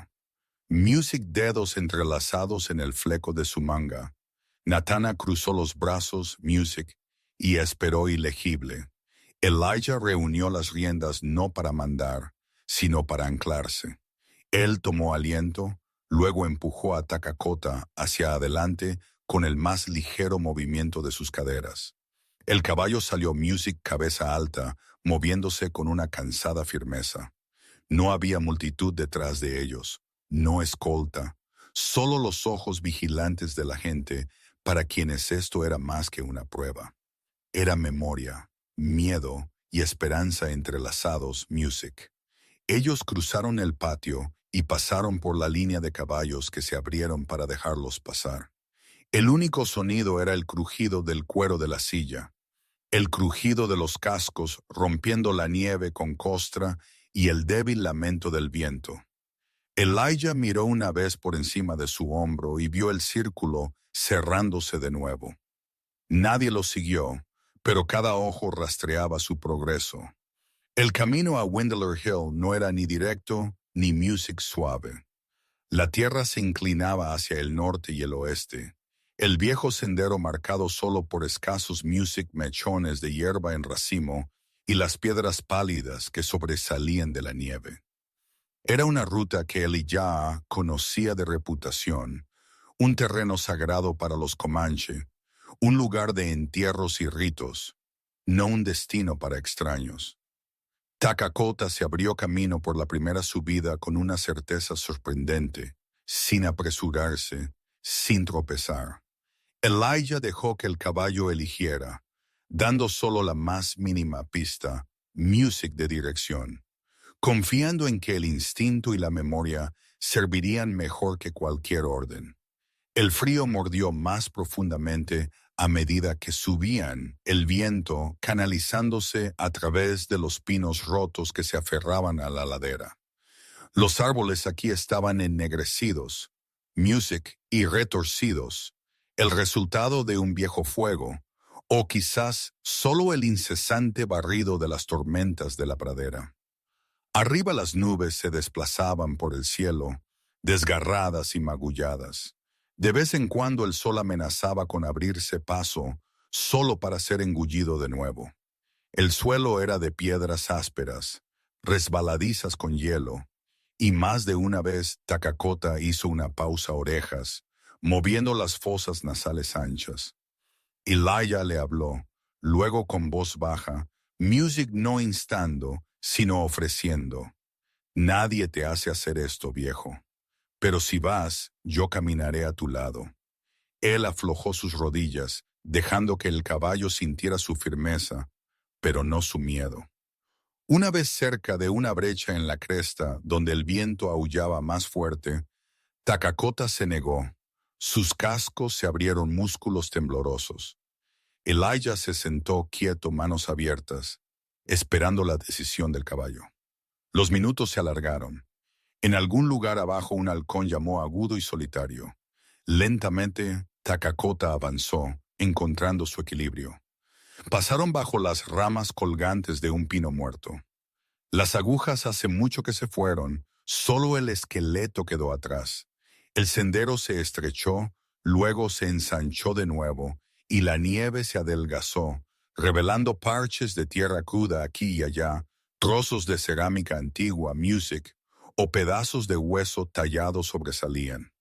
Music dedos entrelazados en el fleco de su manga. Natana cruzó los brazos, Music, y esperó ilegible. Elijah reunió las riendas no para mandar, sino para anclarse. Él tomó aliento, luego empujó a Takakota hacia adelante con el más ligero movimiento de sus caderas. El caballo salió Music cabeza alta, moviéndose con una cansada firmeza. No había multitud detrás de ellos, no escolta, solo los ojos vigilantes de la gente para quienes esto era más que una prueba. Era memoria, miedo y esperanza entrelazados, Music. Ellos cruzaron el patio y pasaron por la línea de caballos que se abrieron para dejarlos pasar. El único sonido era el crujido del cuero de la silla, el crujido de los cascos rompiendo la nieve con costra y el débil lamento del viento. Elijah miró una vez por encima de su hombro y vio el círculo cerrándose de nuevo. Nadie lo siguió, pero cada ojo rastreaba su progreso. El camino a Windeler Hill no era ni directo ni Music suave. La tierra se inclinaba hacia el norte y el oeste, el viejo sendero marcado solo por escasos Music mechones de hierba en racimo y las piedras pálidas que sobresalían de la nieve. Era una ruta que Elijah conocía de reputación, un terreno sagrado para los Comanche, un lugar de entierros y ritos. no un destino para extraños. Takakota se abrió camino por la primera subida con una certeza sorprendente, sin apresurarse, sin tropezar. Elijah dejó que el caballo eligiera, dando solo la más mínima pista, music de dirección, confiando en que el instinto y la memoria servirían mejor que cualquier orden. El frío mordió más profundamente a medida que subían, el viento canalizándose a través de los pinos rotos que se aferraban a la ladera. Los árboles aquí estaban ennegrecidos, music y retorcidos, el resultado de un viejo fuego, o quizás solo el incesante barrido de las tormentas de la pradera. Arriba las nubes se desplazaban por el cielo, desgarradas y magulladas. De vez en cuando el sol amenazaba con abrirse paso, solo para ser engullido de nuevo. El suelo era de piedras ásperas, resbaladizas con hielo, y más de una vez Takakota hizo una pausa a orejas, moviendo las fosas nasales anchas. Elijah le habló, luego con voz baja, music no instando, sino ofreciendo. Nadie te hace hacer esto, viejo. Pero si vas, yo caminaré a tu lado. Él aflojó sus rodillas, dejando que el caballo sintiera su firmeza, pero no su miedo. Una vez cerca de una brecha en la cresta, donde el viento aullaba más fuerte, Takakota se negó. Sus cascos se abrieron músculos temblorosos. Elijah se sentó quieto, manos abiertas, esperando la decisión del caballo. Los minutos se alargaron. En algún lugar abajo un halcón llamó agudo y solitario. Lentamente, Takakota avanzó, encontrando su equilibrio. Pasaron bajo las ramas colgantes de un pino muerto. Las agujas hace mucho que se fueron, solo el esqueleto quedó atrás. El sendero se estrechó, luego se ensanchó de nuevo, y la nieve se adelgazó, revelando parches de tierra cruda aquí y allá, trozos de cerámica antigua, music, o pedazos de hueso tallado sobresalían.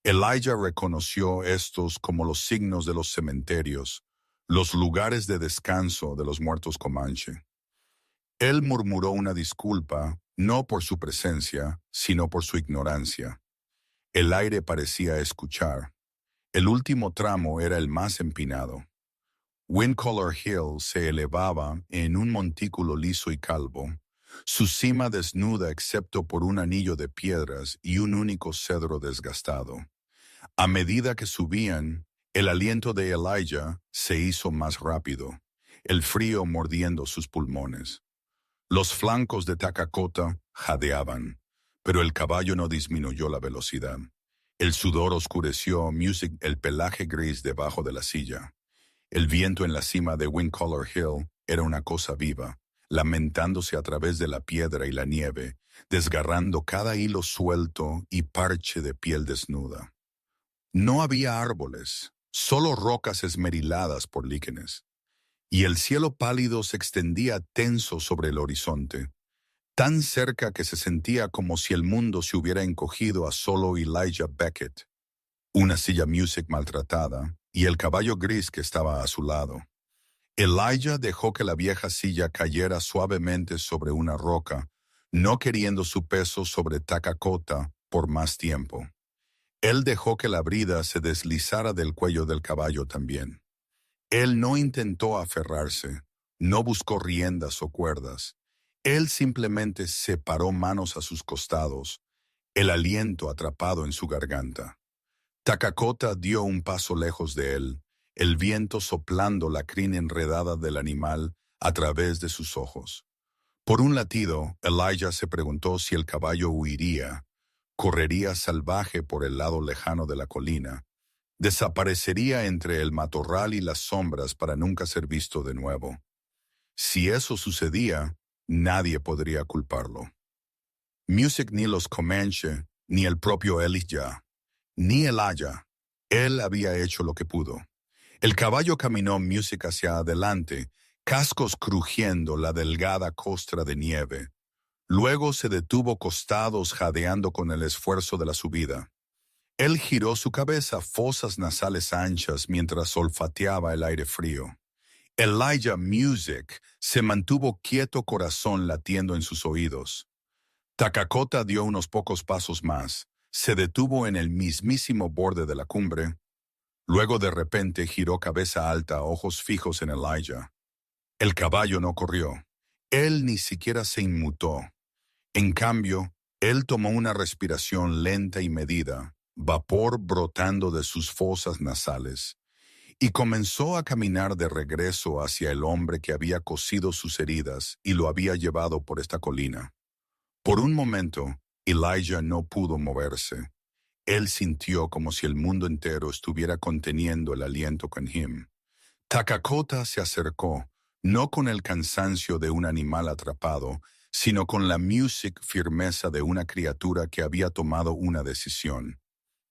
Elijah reconoció estos como los signos de los cementerios, los lugares de descanso de los muertos Comanche. Él murmuró una disculpa, no por su presencia, sino por su ignorancia. El aire parecía escuchar. El último tramo era el más empinado. Windcolor Hill se elevaba en un montículo liso y calvo, su cima desnuda excepto por un anillo de piedras y un único cedro desgastado. A medida que subían, el aliento de Elijah se hizo más rápido, el frío mordiendo sus pulmones. Los flancos de Takakota jadeaban, pero el caballo no disminuyó la velocidad. El sudor oscureció music el pelaje gris debajo de la silla. El viento en la cima de Windcolor Hill era una cosa viva, lamentándose a través de la piedra y la nieve, desgarrando cada hilo suelto y parche de piel desnuda. No había árboles, solo rocas esmeriladas por líquenes, y el cielo pálido se extendía tenso sobre el horizonte, tan cerca que se sentía como si el mundo se hubiera encogido a solo Elijah Beckett, una silla music maltratada y el caballo gris que estaba a su lado. Elijah dejó que la vieja silla cayera suavemente sobre una roca, no queriendo su peso sobre Takakota por más tiempo. Él dejó que la brida se deslizara del cuello del caballo también. Él no intentó aferrarse, no buscó riendas o cuerdas. Él simplemente separó manos a sus costados, el aliento atrapado en su garganta. Takakota dio un paso lejos de él, el viento soplando la crin enredada del animal a través de sus ojos. Por un latido, Elijah se preguntó si el caballo huiría, correría salvaje por el lado lejano de la colina, desaparecería entre el matorral y las sombras para nunca ser visto de nuevo. Si eso sucedía, nadie podría culparlo. Music ni los Comanche, ni el propio Elijah, ni Elijah. Él había hecho lo que pudo. El caballo caminó music hacia adelante, cascos crujiendo la delgada costra de nieve. Luego se detuvo costados jadeando con el esfuerzo de la subida. Él giró su cabeza, fosas nasales anchas mientras olfateaba el aire frío. Elijah Music se mantuvo quieto, corazón latiendo en sus oídos. Takakota dio unos pocos pasos más, se detuvo en el mismísimo borde de la cumbre. Luego de repente giró cabeza alta, ojos fijos en Elijah. El caballo no corrió. Él ni siquiera se inmutó. En cambio, él tomó una respiración lenta y medida, vapor brotando de sus fosas nasales, y comenzó a caminar de regreso hacia el hombre que había cosido sus heridas y lo había llevado por esta colina. Por un momento, Elijah no pudo moverse. Él sintió como si el mundo entero estuviera conteniendo el aliento con him. Takakota se acercó, no con el cansancio de un animal atrapado, sino con la music firmeza de una criatura que había tomado una decisión.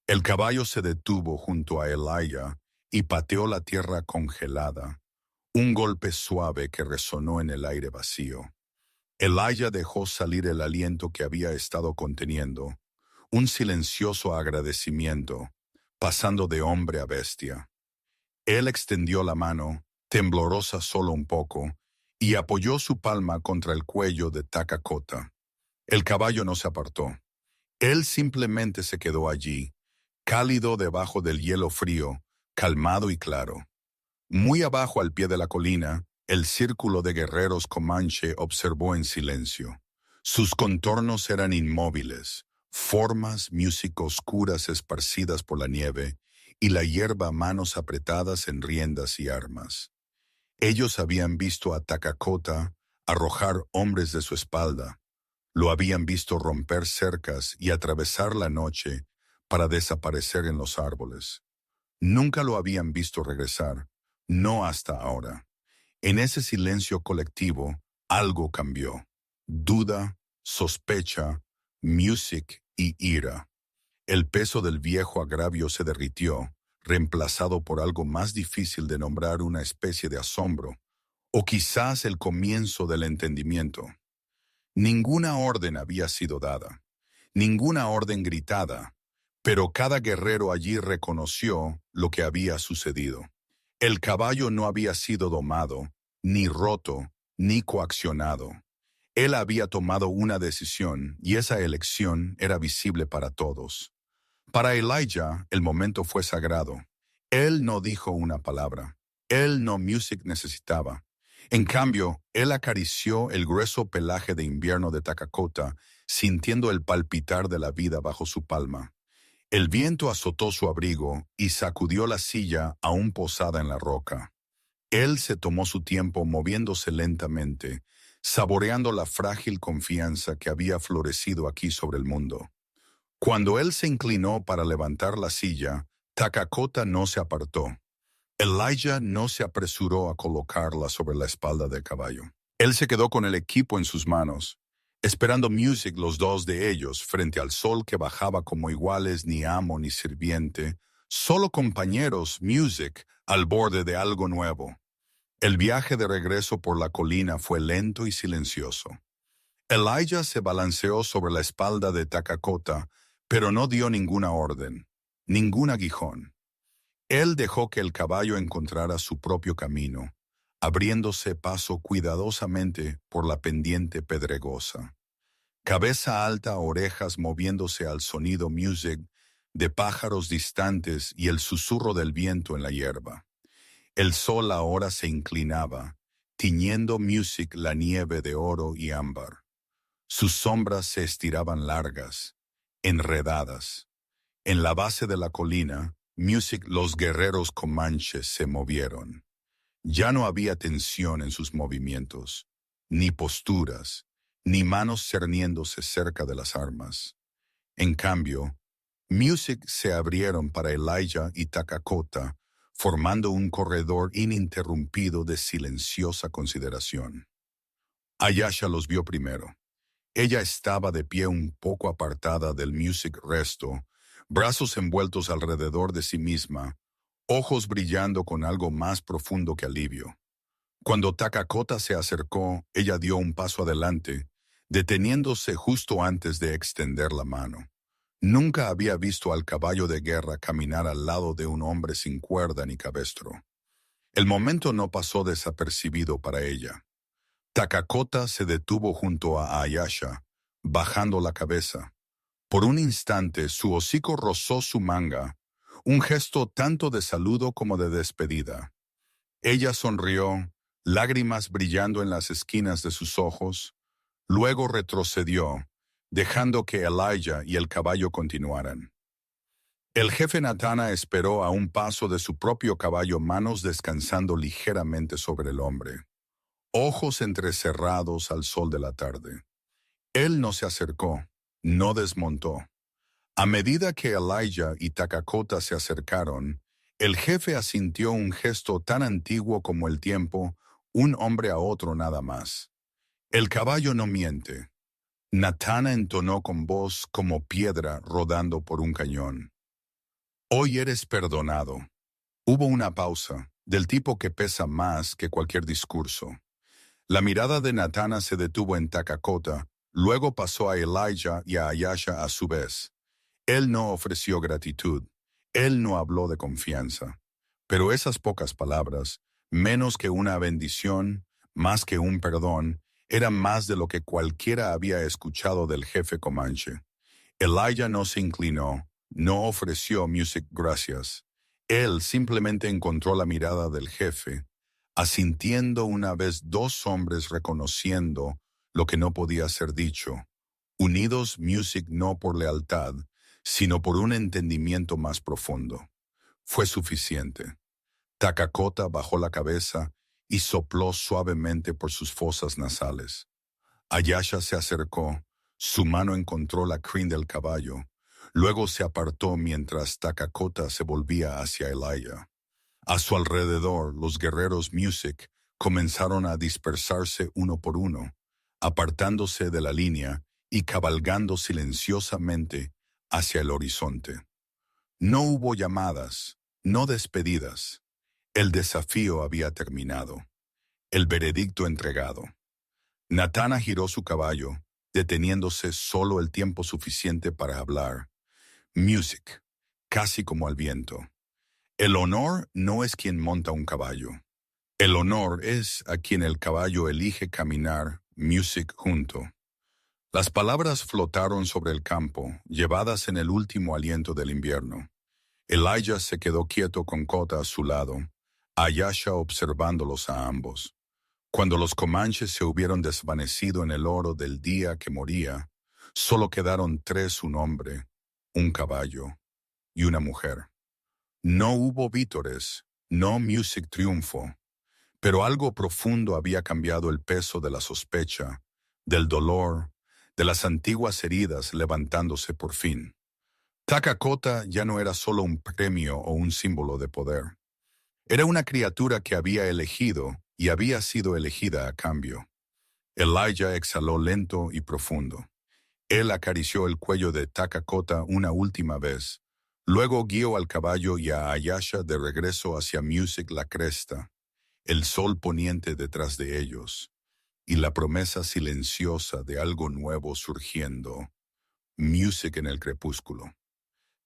El caballo se detuvo junto a Elijah y pateó la tierra congelada, un golpe suave que resonó en el aire vacío. Elijah dejó salir el aliento que había estado conteniendo, un silencioso agradecimiento, pasando de hombre a bestia. Él extendió la mano, temblorosa solo un poco, y apoyó su palma contra el cuello de Takakota. El caballo no se apartó. Él simplemente se quedó allí, cálido debajo del hielo frío, calmado y claro. Muy abajo al pie de la colina, el círculo de guerreros comanche observó en silencio. Sus contornos eran inmóviles, formas music oscuras esparcidas por la nieve y la hierba, manos apretadas en riendas y armas. Ellos habían visto a Takakota arrojar hombres de su espalda, lo habían visto romper cercas y atravesar la noche para desaparecer en los árboles. Nunca lo habían visto regresar, no hasta ahora. En ese silencio colectivo, algo cambió. Duda, sospecha, music y ira. El peso del viejo agravio se derritió, reemplazado por algo más difícil de nombrar, una especie de asombro, o quizás el comienzo del entendimiento. Ninguna orden había sido dada, ninguna orden gritada, pero cada guerrero allí reconoció lo que había sucedido. El caballo no había sido domado, ni roto, ni coaccionado. Él había tomado una decisión y esa elección era visible para todos. Para Elijah, el momento fue sagrado. Él no dijo una palabra. Él no music necesitaba. En cambio, él acarició el grueso pelaje de invierno de Takakota, sintiendo el palpitar de la vida bajo su palma. El viento azotó su abrigo y sacudió la silla aún posada en la roca. Él se tomó su tiempo moviéndose lentamente, saboreando la frágil confianza que había florecido aquí sobre el mundo. Cuando él se inclinó para levantar la silla, Takakota no se apartó. Elijah no se apresuró a colocarla sobre la espalda del caballo. Él se quedó con el equipo en sus manos, esperando music, los dos de ellos, frente al sol que bajaba como iguales, ni amo ni sirviente, solo compañeros, music, al borde de algo nuevo. El viaje de regreso por la colina fue lento y silencioso. Elijah se balanceó sobre la espalda de Takakota, pero no dio ninguna orden, ningún aguijón. Él dejó que el caballo encontrara su propio camino, abriéndose paso cuidadosamente por la pendiente pedregosa. Cabeza alta, orejas moviéndose al sonido music de pájaros distantes y el susurro del viento en la hierba. El sol ahora se inclinaba, tiñendo music la nieve de oro y ámbar. Sus sombras se estiraban largas, enredadas. En la base de la colina, music, los guerreros comanches se movieron. Ya no había tensión en sus movimientos, ni posturas, ni manos cerniéndose cerca de las armas. En cambio, music se abrieron para Elijah y Takakota, formando un corredor ininterrumpido de silenciosa consideración. Ayasha los vio primero. Ella estaba de pie un poco apartada del music resto, brazos envueltos alrededor de sí misma, ojos brillando con algo más profundo que alivio. Cuando Takakota se acercó, ella dio un paso adelante, deteniéndose justo antes de extender la mano. Nunca había visto al caballo de guerra caminar al lado de un hombre sin cuerda ni cabestro. El momento no pasó desapercibido para ella. Takakota se detuvo junto a Ayasha, bajando la cabeza. Por un instante su hocico rozó su manga, un gesto tanto de saludo como de despedida. Ella sonrió, lágrimas brillando en las esquinas de sus ojos, luego retrocedió, dejando que Elijah y el caballo continuaran. El jefe Natana esperó a un paso de su propio caballo, manos descansando ligeramente sobre el hombre, ojos entrecerrados al sol de la tarde. Él no se acercó, no desmontó. A medida que Elijah y Takakota se acercaron, el jefe asintió un gesto tan antiguo como el tiempo, un hombre a otro nada más. El caballo no miente. Natana entonó con voz como piedra rodando por un cañón. Hoy eres perdonado. Hubo una pausa, del tipo que pesa más que cualquier discurso. La mirada de Natana se detuvo en Takakota, luego pasó a Elijah y a Ayasha a su vez. Él no ofreció gratitud, él no habló de confianza. Pero esas pocas palabras, menos que una bendición, más que un perdón, eran más de lo que cualquiera había escuchado del jefe Comanche. Elijah no se inclinó, no ofreció music gracias. Él simplemente encontró la mirada del jefe, asintiendo una vez dos hombres reconociendo lo que no podía ser dicho. Unidos music no por lealtad, sino por un entendimiento más profundo. Fue suficiente. Takakota bajó la cabeza y sopló suavemente por sus fosas nasales. Ayasha se acercó, su mano encontró la crin del caballo, luego se apartó mientras Takakota se volvía hacia Elijah. A su alrededor, los guerreros music comenzaron a dispersarse uno por uno, apartándose de la línea y cabalgando silenciosamente hacia el horizonte. No hubo llamadas, no despedidas. El desafío había terminado. El veredicto entregado. Natana giró su caballo, deteniéndose solo el tiempo suficiente para hablar. Music, casi como al viento. El honor no es quien monta un caballo. El honor es a quien el caballo elige caminar, music junto. Las palabras flotaron sobre el campo, llevadas en el último aliento del invierno. Elijah se quedó quieto con Kota a su lado, Ayasha observándolos a ambos. Cuando los comanches se hubieron desvanecido en el oro del día que moría, solo quedaron tres: un hombre, un caballo y una mujer. No hubo vítores, no music triunfo, pero algo profundo había cambiado el peso de la sospecha, del dolor, de las antiguas heridas levantándose por fin. Takakota ya no era solo un premio o un símbolo de poder. Era una criatura que había elegido y había sido elegida a cambio. Elijah exhaló lento y profundo. Él acarició el cuello de Takakota una última vez. Luego guió al caballo y a Ayasha de regreso hacia Music la cresta, el sol poniente detrás de ellos, y la promesa silenciosa de algo nuevo surgiendo. Music en el crepúsculo.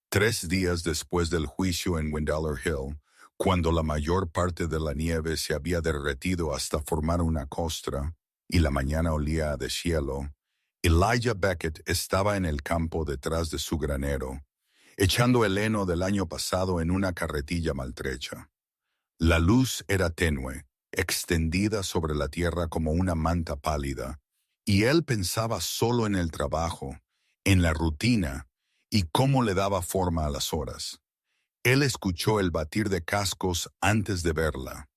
3 días después del juicio en Windaller Hill, cuando la mayor parte de la nieve se había derretido hasta formar una costra y la mañana olía a deshielo, Elijah Beckett estaba en el campo detrás de su granero, echando el heno del año pasado en una carretilla maltrecha. La luz era tenue, extendida sobre la tierra como una manta pálida, y él pensaba solo en el trabajo, en la rutina y cómo le daba forma a las horas. Él escuchó el batir de cascos antes de verla.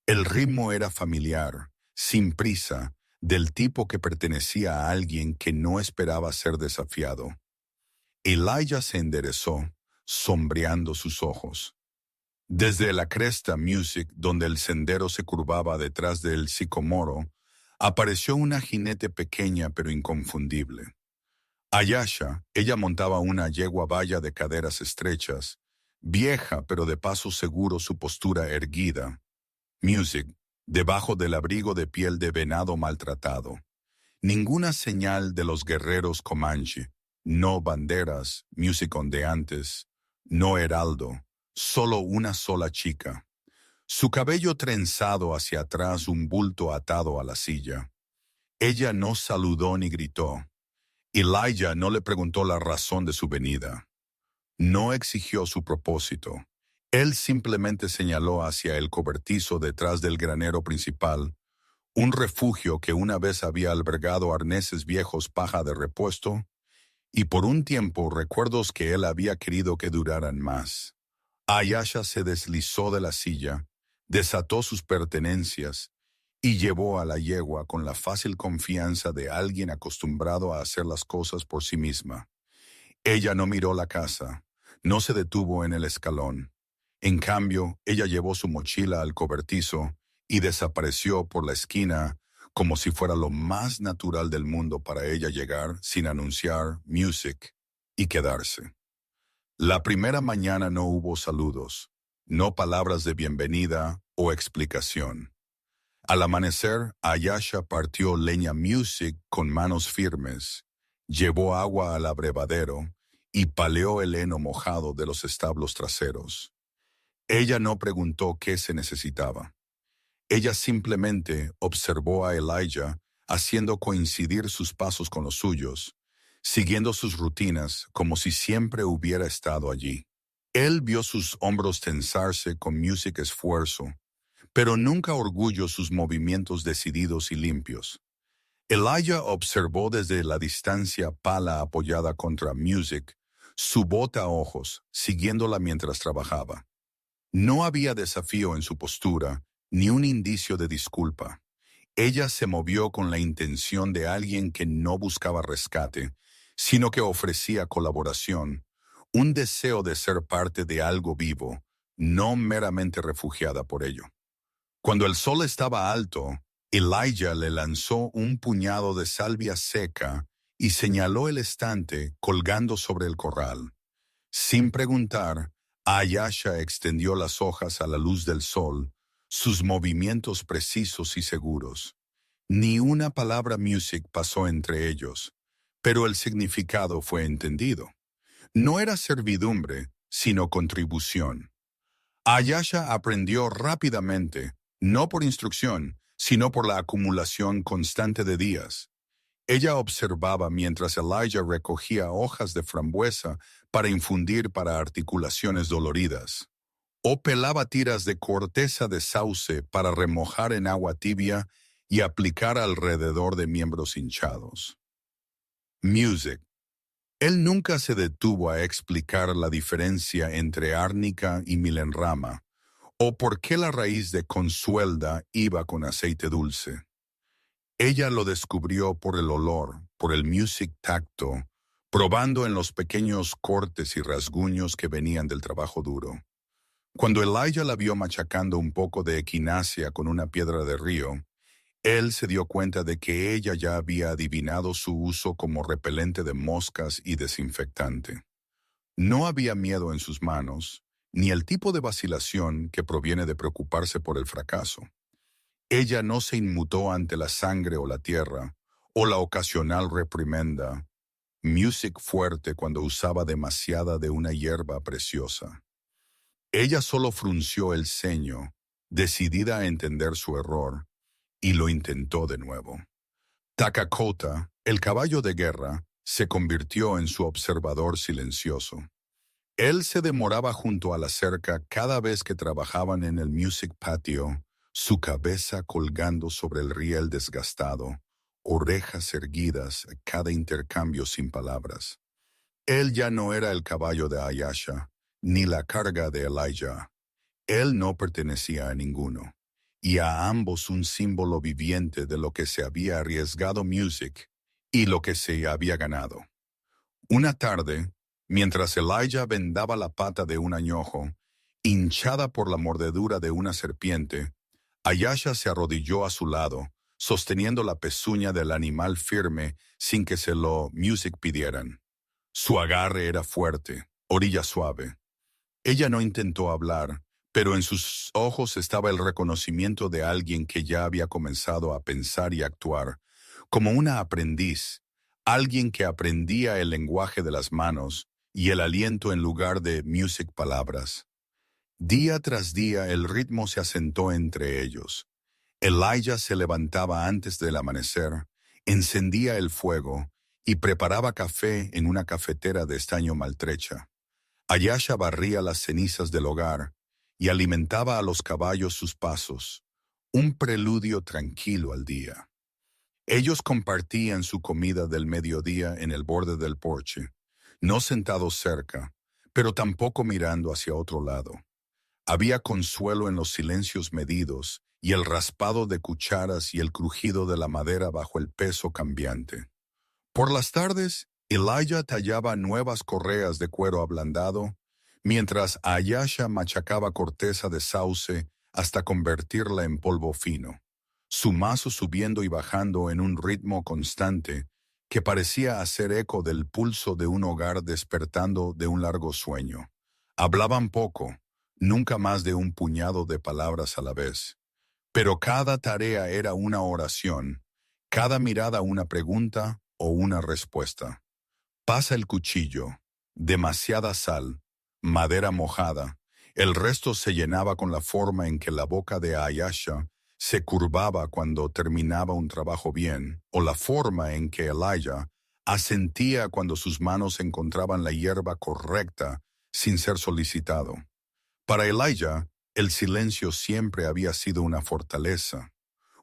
El ritmo era familiar, sin prisa, del tipo que pertenecía a alguien que no esperaba ser desafiado. Elijah se enderezó, sombreando sus ojos. Desde la cresta Music, donde el sendero se curvaba detrás del sicomoro, apareció una jinete pequeña pero inconfundible. Ayasha, ella montaba una yegua baya de caderas estrechas, vieja pero de paso seguro, su postura erguida. Music, debajo del abrigo de piel de venado maltratado. Ninguna señal de los guerreros Comanche, no banderas, Music ondeantes, no heraldo, solo una sola chica. Su cabello trenzado hacia atrás, un bulto atado a la silla. Ella no saludó ni gritó. Elijah no le preguntó la razón de su venida. No exigió su propósito. Él simplemente señaló hacia el cobertizo detrás del granero principal, un refugio que una vez había albergado arneses viejos, paja de repuesto, y por un tiempo recuerdos que él había querido que duraran más. Ayasha se deslizó de la silla, desató sus pertenencias y llevó a la yegua con la fácil confianza de alguien acostumbrado a hacer las cosas por sí misma. Ella no miró la casa, no se detuvo en el escalón. En cambio, ella llevó su mochila al cobertizo y desapareció por la esquina como si fuera lo más natural del mundo para ella llegar sin anunciar music y quedarse. La primera mañana no hubo saludos, no palabras de bienvenida o explicación. Al amanecer, Ayasha partió leña music con manos firmes, llevó agua al abrevadero y paleó el heno mojado de los establos traseros. Ella no preguntó qué se necesitaba. Ella simplemente observó a Elijah haciendo coincidir sus pasos con los suyos, siguiendo sus rutinas como si siempre hubiera estado allí. Él vio sus hombros tensarse con music esfuerzo, pero nunca orgullo sus movimientos decididos y limpios. Elijah observó desde la distancia pala apoyada contra music, su bota a ojos, siguiéndola mientras trabajaba. No había desafío en su postura, ni un indicio de disculpa. Ella se movió con la intención de alguien que no buscaba rescate, sino que ofrecía colaboración, un deseo de ser parte de algo vivo, no meramente refugiada por ello. Cuando el sol estaba alto, Elijah le lanzó un puñado de salvia seca y señaló el estante colgando sobre el corral. Sin preguntar, Ayasha extendió las hojas a la luz del sol, sus movimientos precisos y seguros. Ni una palabra music pasó entre ellos, pero el significado fue entendido. No era servidumbre, sino contribución. Ayasha aprendió rápidamente, no por instrucción, sino por la acumulación constante de días. Ella observaba mientras Elijah recogía hojas de frambuesa para infundir para articulaciones doloridas, o pelaba tiras de corteza de sauce para remojar en agua tibia y aplicar alrededor de miembros hinchados. Music. Él nunca se detuvo a explicar la diferencia entre árnica y milenrama, o por qué la raíz de consuelda iba con aceite dulce. Ella lo descubrió por el olor, por el music tacto, probando en los pequeños cortes y rasguños que venían del trabajo duro. Cuando Elijah la vio machacando un poco de equinacia con una piedra de río, él se dio cuenta de que ella ya había adivinado su uso como repelente de moscas y desinfectante. No había miedo en sus manos, ni el tipo de vacilación que proviene de preocuparse por el fracaso. Ella no se inmutó ante la sangre o la tierra, o la ocasional reprimenda, music fuerte cuando usaba demasiada de una hierba preciosa. Ella solo frunció el ceño, decidida a entender su error, y lo intentó de nuevo. Takakota, el caballo de guerra, se convirtió en su observador silencioso. Él se demoraba junto a la cerca cada vez que trabajaban en el music patio, su cabeza colgando sobre el riel desgastado, orejas erguidas a cada intercambio sin palabras. Él ya no era el caballo de Ayasha, ni la carga de Elijah. Él no pertenecía a ninguno, y a ambos un símbolo viviente de lo que se había arriesgado music y lo que se había ganado. Una tarde, mientras Elijah vendaba la pata de un añojo, hinchada por la mordedura de una serpiente, Ayasha se arrodilló a su lado, sosteniendo la pezuña del animal firme sin que se lo music pidieran. Su agarre era fuerte, orilla suave. Ella no intentó hablar, pero en sus ojos estaba el reconocimiento de alguien que ya había comenzado a pensar y actuar, como una aprendiz, alguien que aprendía el lenguaje de las manos y el aliento en lugar de music palabras. Día tras día el ritmo se asentó entre ellos. Elijah se levantaba antes del amanecer, encendía el fuego y preparaba café en una cafetera de estaño maltrecha. Ayasha barría las cenizas del hogar y alimentaba a los caballos sus pasos, un preludio tranquilo al día. Ellos compartían su comida del mediodía en el borde del porche, no sentados cerca, pero tampoco mirando hacia otro lado. Había consuelo en los silencios medidos y el raspado de cucharas y el crujido de la madera bajo el peso cambiante. Por las tardes, Elijah tallaba nuevas correas de cuero ablandado, mientras Ayasha machacaba corteza de sauce hasta convertirla en polvo fino, su mazo subiendo y bajando en un ritmo constante que parecía hacer eco del pulso de un hogar despertando de un largo sueño. Hablaban poco, nunca más de un puñado de palabras a la vez, pero cada tarea era una oración, cada mirada una pregunta o una respuesta. Pasa el cuchillo, demasiada sal, madera mojada. El resto se llenaba con la forma en que la boca de Ayasha se curvaba cuando terminaba un trabajo bien, o la forma en que Elijah asentía cuando sus manos encontraban la hierba correcta sin ser solicitado. Para Elijah, el silencio siempre había sido una fortaleza,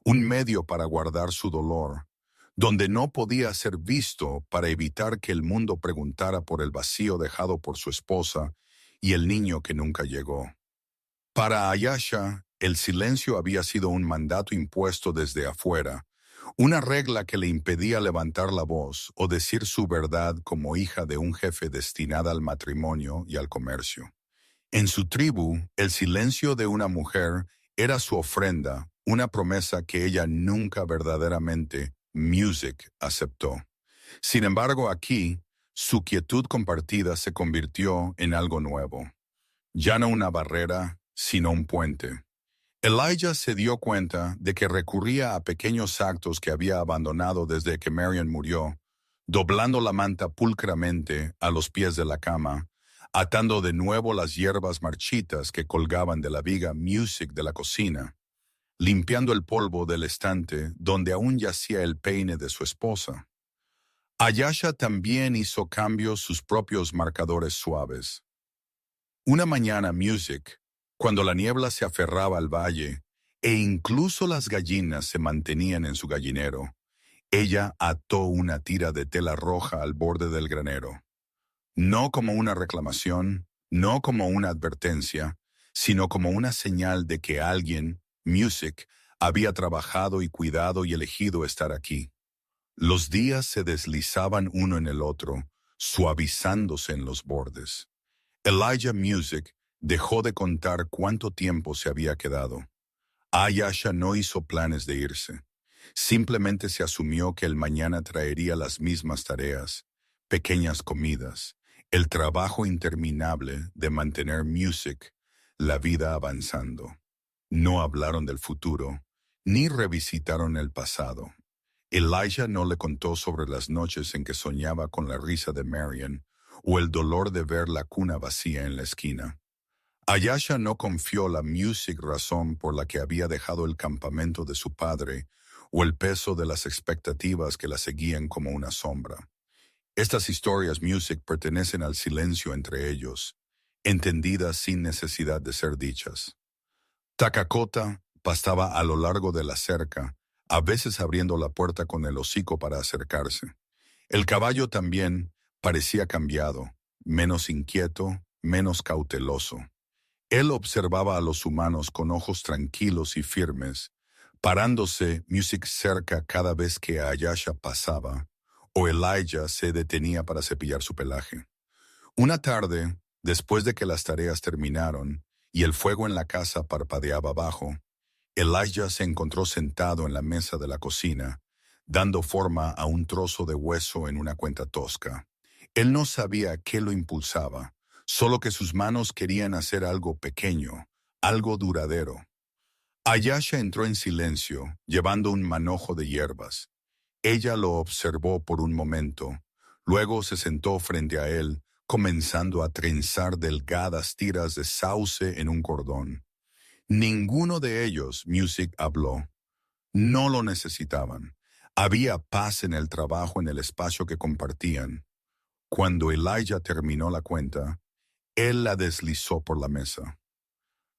un medio para guardar su dolor, donde no podía ser visto para evitar que el mundo preguntara por el vacío dejado por su esposa y el niño que nunca llegó. Para Ayasha, el silencio había sido un mandato impuesto desde afuera, una regla que le impedía levantar la voz o decir su verdad como hija de un jefe destinada al matrimonio y al comercio. En su tribu, el silencio de una mujer era su ofrenda, una promesa que ella nunca verdaderamente, Music, aceptó. Sin embargo, aquí, su quietud compartida se convirtió en algo nuevo. Ya no una barrera, sino un puente. Elijah se dio cuenta de que recurría a pequeños actos que había abandonado desde que Marian murió, doblando la manta pulcramente a los pies de la cama, atando de nuevo las hierbas marchitas que colgaban de la viga Music de la cocina, limpiando el polvo del estante donde aún yacía el peine de su esposa. Ayasha también hizo cambios sus propios marcadores suaves. Una mañana Music, cuando la niebla se aferraba al valle e incluso las gallinas se mantenían en su gallinero, ella ató una tira de tela roja al borde del granero. No como una reclamación, no como una advertencia, sino como una señal de que alguien, Music, había trabajado y cuidado y elegido estar aquí. Los días se deslizaban uno en el otro, suavizándose en los bordes. Elijah Music dejó de contar cuánto tiempo se había quedado. Ayasha no hizo planes de irse. Simplemente se asumió que el mañana traería las mismas tareas, pequeñas comidas, el trabajo interminable de mantener Music, la vida avanzando. No hablaron del futuro, ni revisitaron el pasado. Elijah no le contó sobre las noches en que soñaba con la risa de Marian o el dolor de ver la cuna vacía en la esquina. Ayasha no confió la Music razón por la que había dejado el campamento de su padre o el peso de las expectativas que la seguían como una sombra. Estas historias Music pertenecen al silencio entre ellos, entendidas sin necesidad de ser dichas. Takakota pastaba a lo largo de la cerca, a veces abriendo la puerta con el hocico para acercarse. El caballo también parecía cambiado, menos inquieto, menos cauteloso. Él observaba a los humanos con ojos tranquilos y firmes, parándose Music cerca cada vez que Ayasha pasaba, o Elijah se detenía para cepillar su pelaje. Una tarde, después de que las tareas terminaron y el fuego en la casa parpadeaba abajo, Elijah se encontró sentado en la mesa de la cocina, dando forma a un trozo de hueso en una cuenta tosca. Él no sabía qué lo impulsaba, solo que sus manos querían hacer algo pequeño, algo duradero. Ayasha entró en silencio, llevando un manojo de hierbas. Ella lo observó por un momento, luego se sentó frente a él, comenzando a trenzar delgadas tiras de sauce en un cordón. Ninguno de ellos, Music habló. No lo necesitaban. Había paz en el trabajo, en el espacio que compartían. Cuando Elijah terminó la cuenta, él la deslizó por la mesa.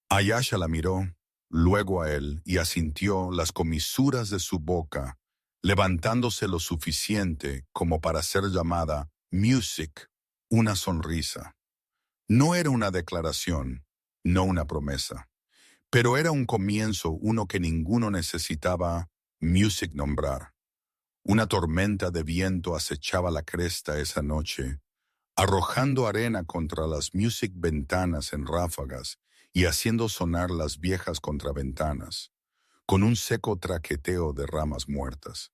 Ayasha la miró, luego a él, y asintió las comisuras de su boca, levantándose lo suficiente como para ser llamada Music, una sonrisa. No era una declaración, no una promesa, pero era un comienzo, uno que ninguno necesitaba Music nombrar. Una tormenta de viento acechaba la cresta esa noche, arrojando arena contra las Music ventanas en ráfagas y haciendo sonar las viejas contraventanas, con un seco traqueteo de ramas muertas.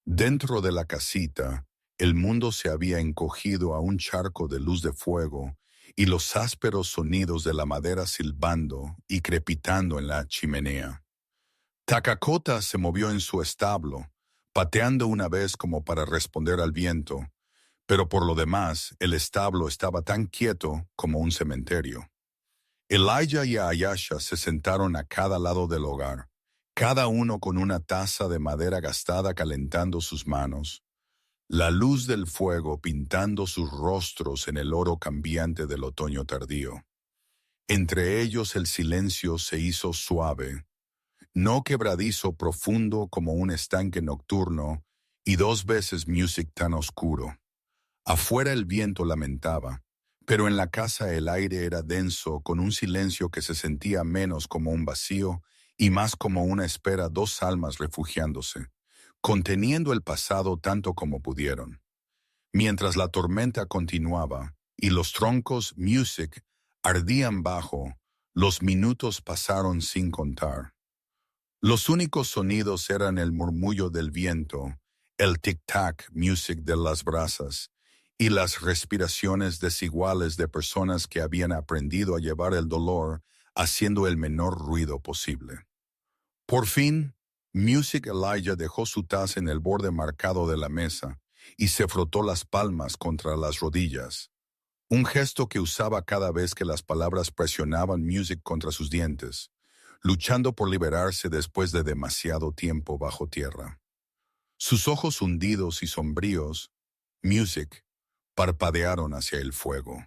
Dentro de la casita, el mundo se había encogido a un charco de luz de fuego y los ásperos sonidos de la madera silbando y crepitando en la chimenea. Takakota se movió en su establo, pateando una vez como para responder al viento, pero por lo demás el establo estaba tan quieto como un cementerio. Elijah y Ayasha se sentaron a cada lado del hogar, cada uno con una taza de madera gastada calentando sus manos, la luz del fuego pintando sus rostros en el oro cambiante del otoño tardío. Entre ellos el silencio se hizo suave, no quebradizo profundo como un estanque nocturno y 2 veces Music tan oscuro. Afuera el viento lamentaba, pero en la casa el aire era denso con un silencio que se sentía menos como un vacío y más como una espera, 2 almas refugiándose, conteniendo el pasado tanto como pudieron. Mientras la tormenta continuaba y los troncos Music ardían bajo, los minutos pasaron sin contar. Los únicos sonidos eran el murmullo del viento, el tic-tac Music de las brasas y las respiraciones desiguales de personas que habían aprendido a llevar el dolor haciendo el menor ruido posible. Por fin, Music Elijah dejó su taza en el borde marcado de la mesa y se frotó las palmas contra las rodillas, un gesto que usaba cada vez que las palabras presionaban Music contra sus dientes, luchando por liberarse después de demasiado tiempo bajo tierra. Sus ojos hundidos y sombríos, Music, parpadearon hacia el fuego.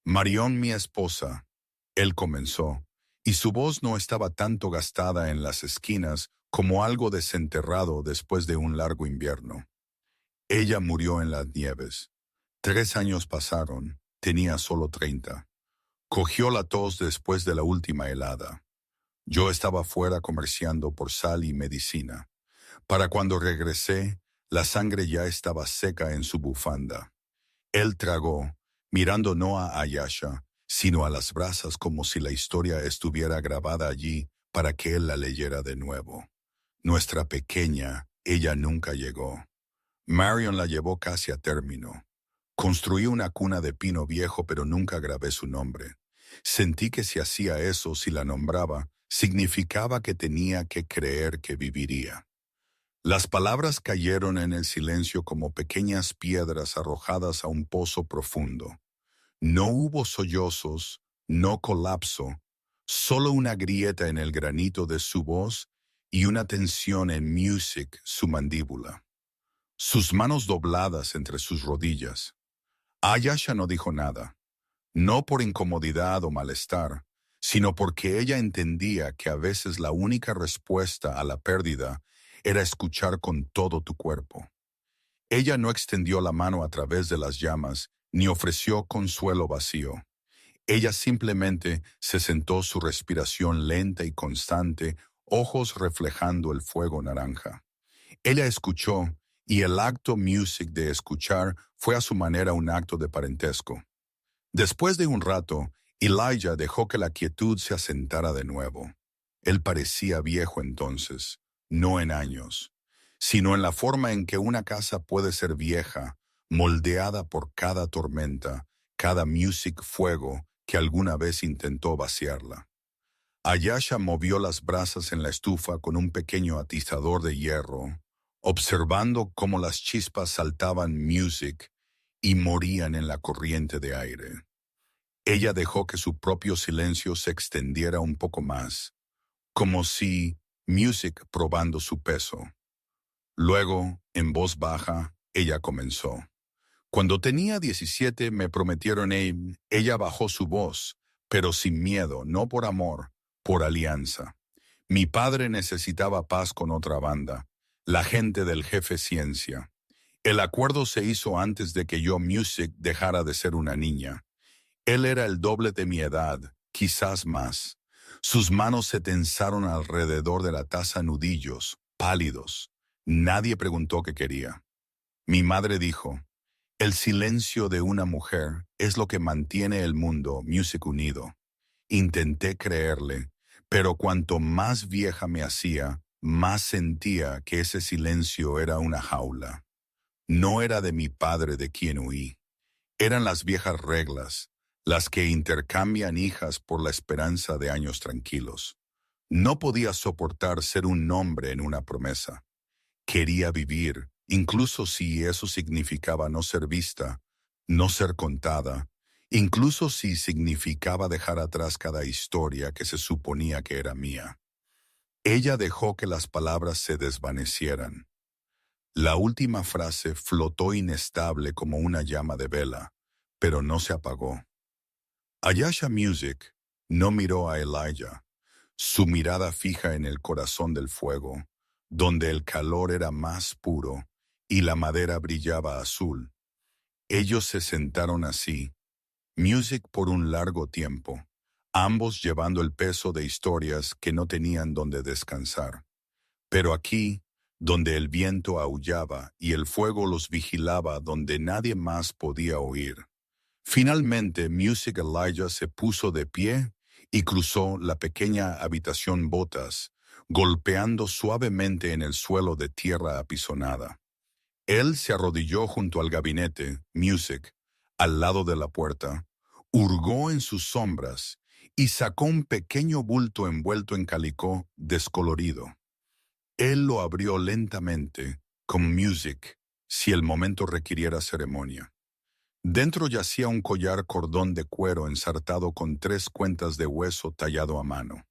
Marión, mi esposa, él comenzó, y su voz no estaba tanto gastada en las esquinas como algo desenterrado después de un largo invierno. Ella murió en las nieves. 3 años pasaron, tenía solo 30. Cogió la tos después de la última helada. Yo estaba fuera comerciando por sal y medicina. Para cuando regresé, la sangre ya estaba seca en su bufanda. Él tragó, mirando no a Ayasha, sino a las brasas como si la historia estuviera grabada allí para que él la leyera de nuevo. Nuestra pequeña, ella nunca llegó. Marion la llevó casi a término. Construí una cuna de pino viejo, pero nunca grabé su nombre. Sentí que si hacía eso, si la nombraba, significaba que tenía que creer que viviría. Las palabras cayeron en el silencio como pequeñas piedras arrojadas a un pozo profundo. No hubo sollozos, no colapso, solo una grieta en el granito de su voz y una tensión en Music, su mandíbula. Sus manos dobladas entre sus rodillas. Ayasha no dijo nada, no por incomodidad o malestar, sino porque ella entendía que a veces la única respuesta a la pérdida era escuchar con todo tu cuerpo. Ella no extendió la mano a través de las llamas, ni ofreció consuelo vacío. Ella simplemente se sentó, su respiración lenta y constante, ojos reflejando el fuego naranja. Ella escuchó, y el acto Music de escuchar fue a su manera un acto de parentesco. Después de un rato, Elijah dejó que la quietud se asentara de nuevo. Él parecía viejo entonces, no en años, sino en la forma en que una casa puede ser vieja, moldeada por cada tormenta, cada Music fuego que alguna vez intentó vaciarla. Ayasha movió las brasas en la estufa con un pequeño atizador de hierro, observando cómo las chispas saltaban Music, y morían en la corriente de aire. Ella dejó que su propio silencio se extendiera un poco más, como si Music probando su peso. Luego, en voz baja, ella comenzó. Cuando tenía 17 me prometieron aim. Ella bajó su voz, pero sin miedo, no por amor, por alianza. Mi padre necesitaba paz con otra banda, la gente del jefe Ciencia. El acuerdo se hizo antes de que yo, Music, dejara de ser una niña. Él era el doble de mi edad, quizás más. Sus manos se tensaron alrededor de la taza, nudillos, pálidos. Nadie preguntó qué quería. Mi madre dijo: el silencio de una mujer es lo que mantiene el mundo, Music, unido. Intenté creerle, pero cuanto más vieja me hacía, más sentía que ese silencio era una jaula. No era de mi padre de quien huí. Eran las viejas reglas, las que intercambian hijas por la esperanza de años tranquilos. No podía soportar ser un nombre en una promesa. Quería vivir, incluso si eso significaba no ser vista, no ser contada, incluso si significaba dejar atrás cada historia que se suponía que era mía. Ella dejó que las palabras se desvanecieran. La última frase flotó inestable como una llama de vela, pero no se apagó. Ayasha Music no miró a Elijah, su mirada fija en el corazón del fuego, donde el calor era más puro y la madera brillaba azul. Ellos se sentaron así, Music por un largo tiempo, ambos llevando el peso de historias que no tenían donde descansar. Pero aquí, donde el viento aullaba y el fuego los vigilaba donde nadie más podía oír. Finalmente, Music Elijah se puso de pie y cruzó la pequeña habitación botas, golpeando suavemente en el suelo de tierra apisonada. Él se arrodilló junto al gabinete, Music, al lado de la puerta, hurgó en sus sombras y sacó un pequeño bulto envuelto en calicó descolorido. Él lo abrió lentamente, con Music, si el momento requiriera ceremonia. Dentro yacía un collar cordón de cuero ensartado con 3 cuentas de hueso tallado a mano.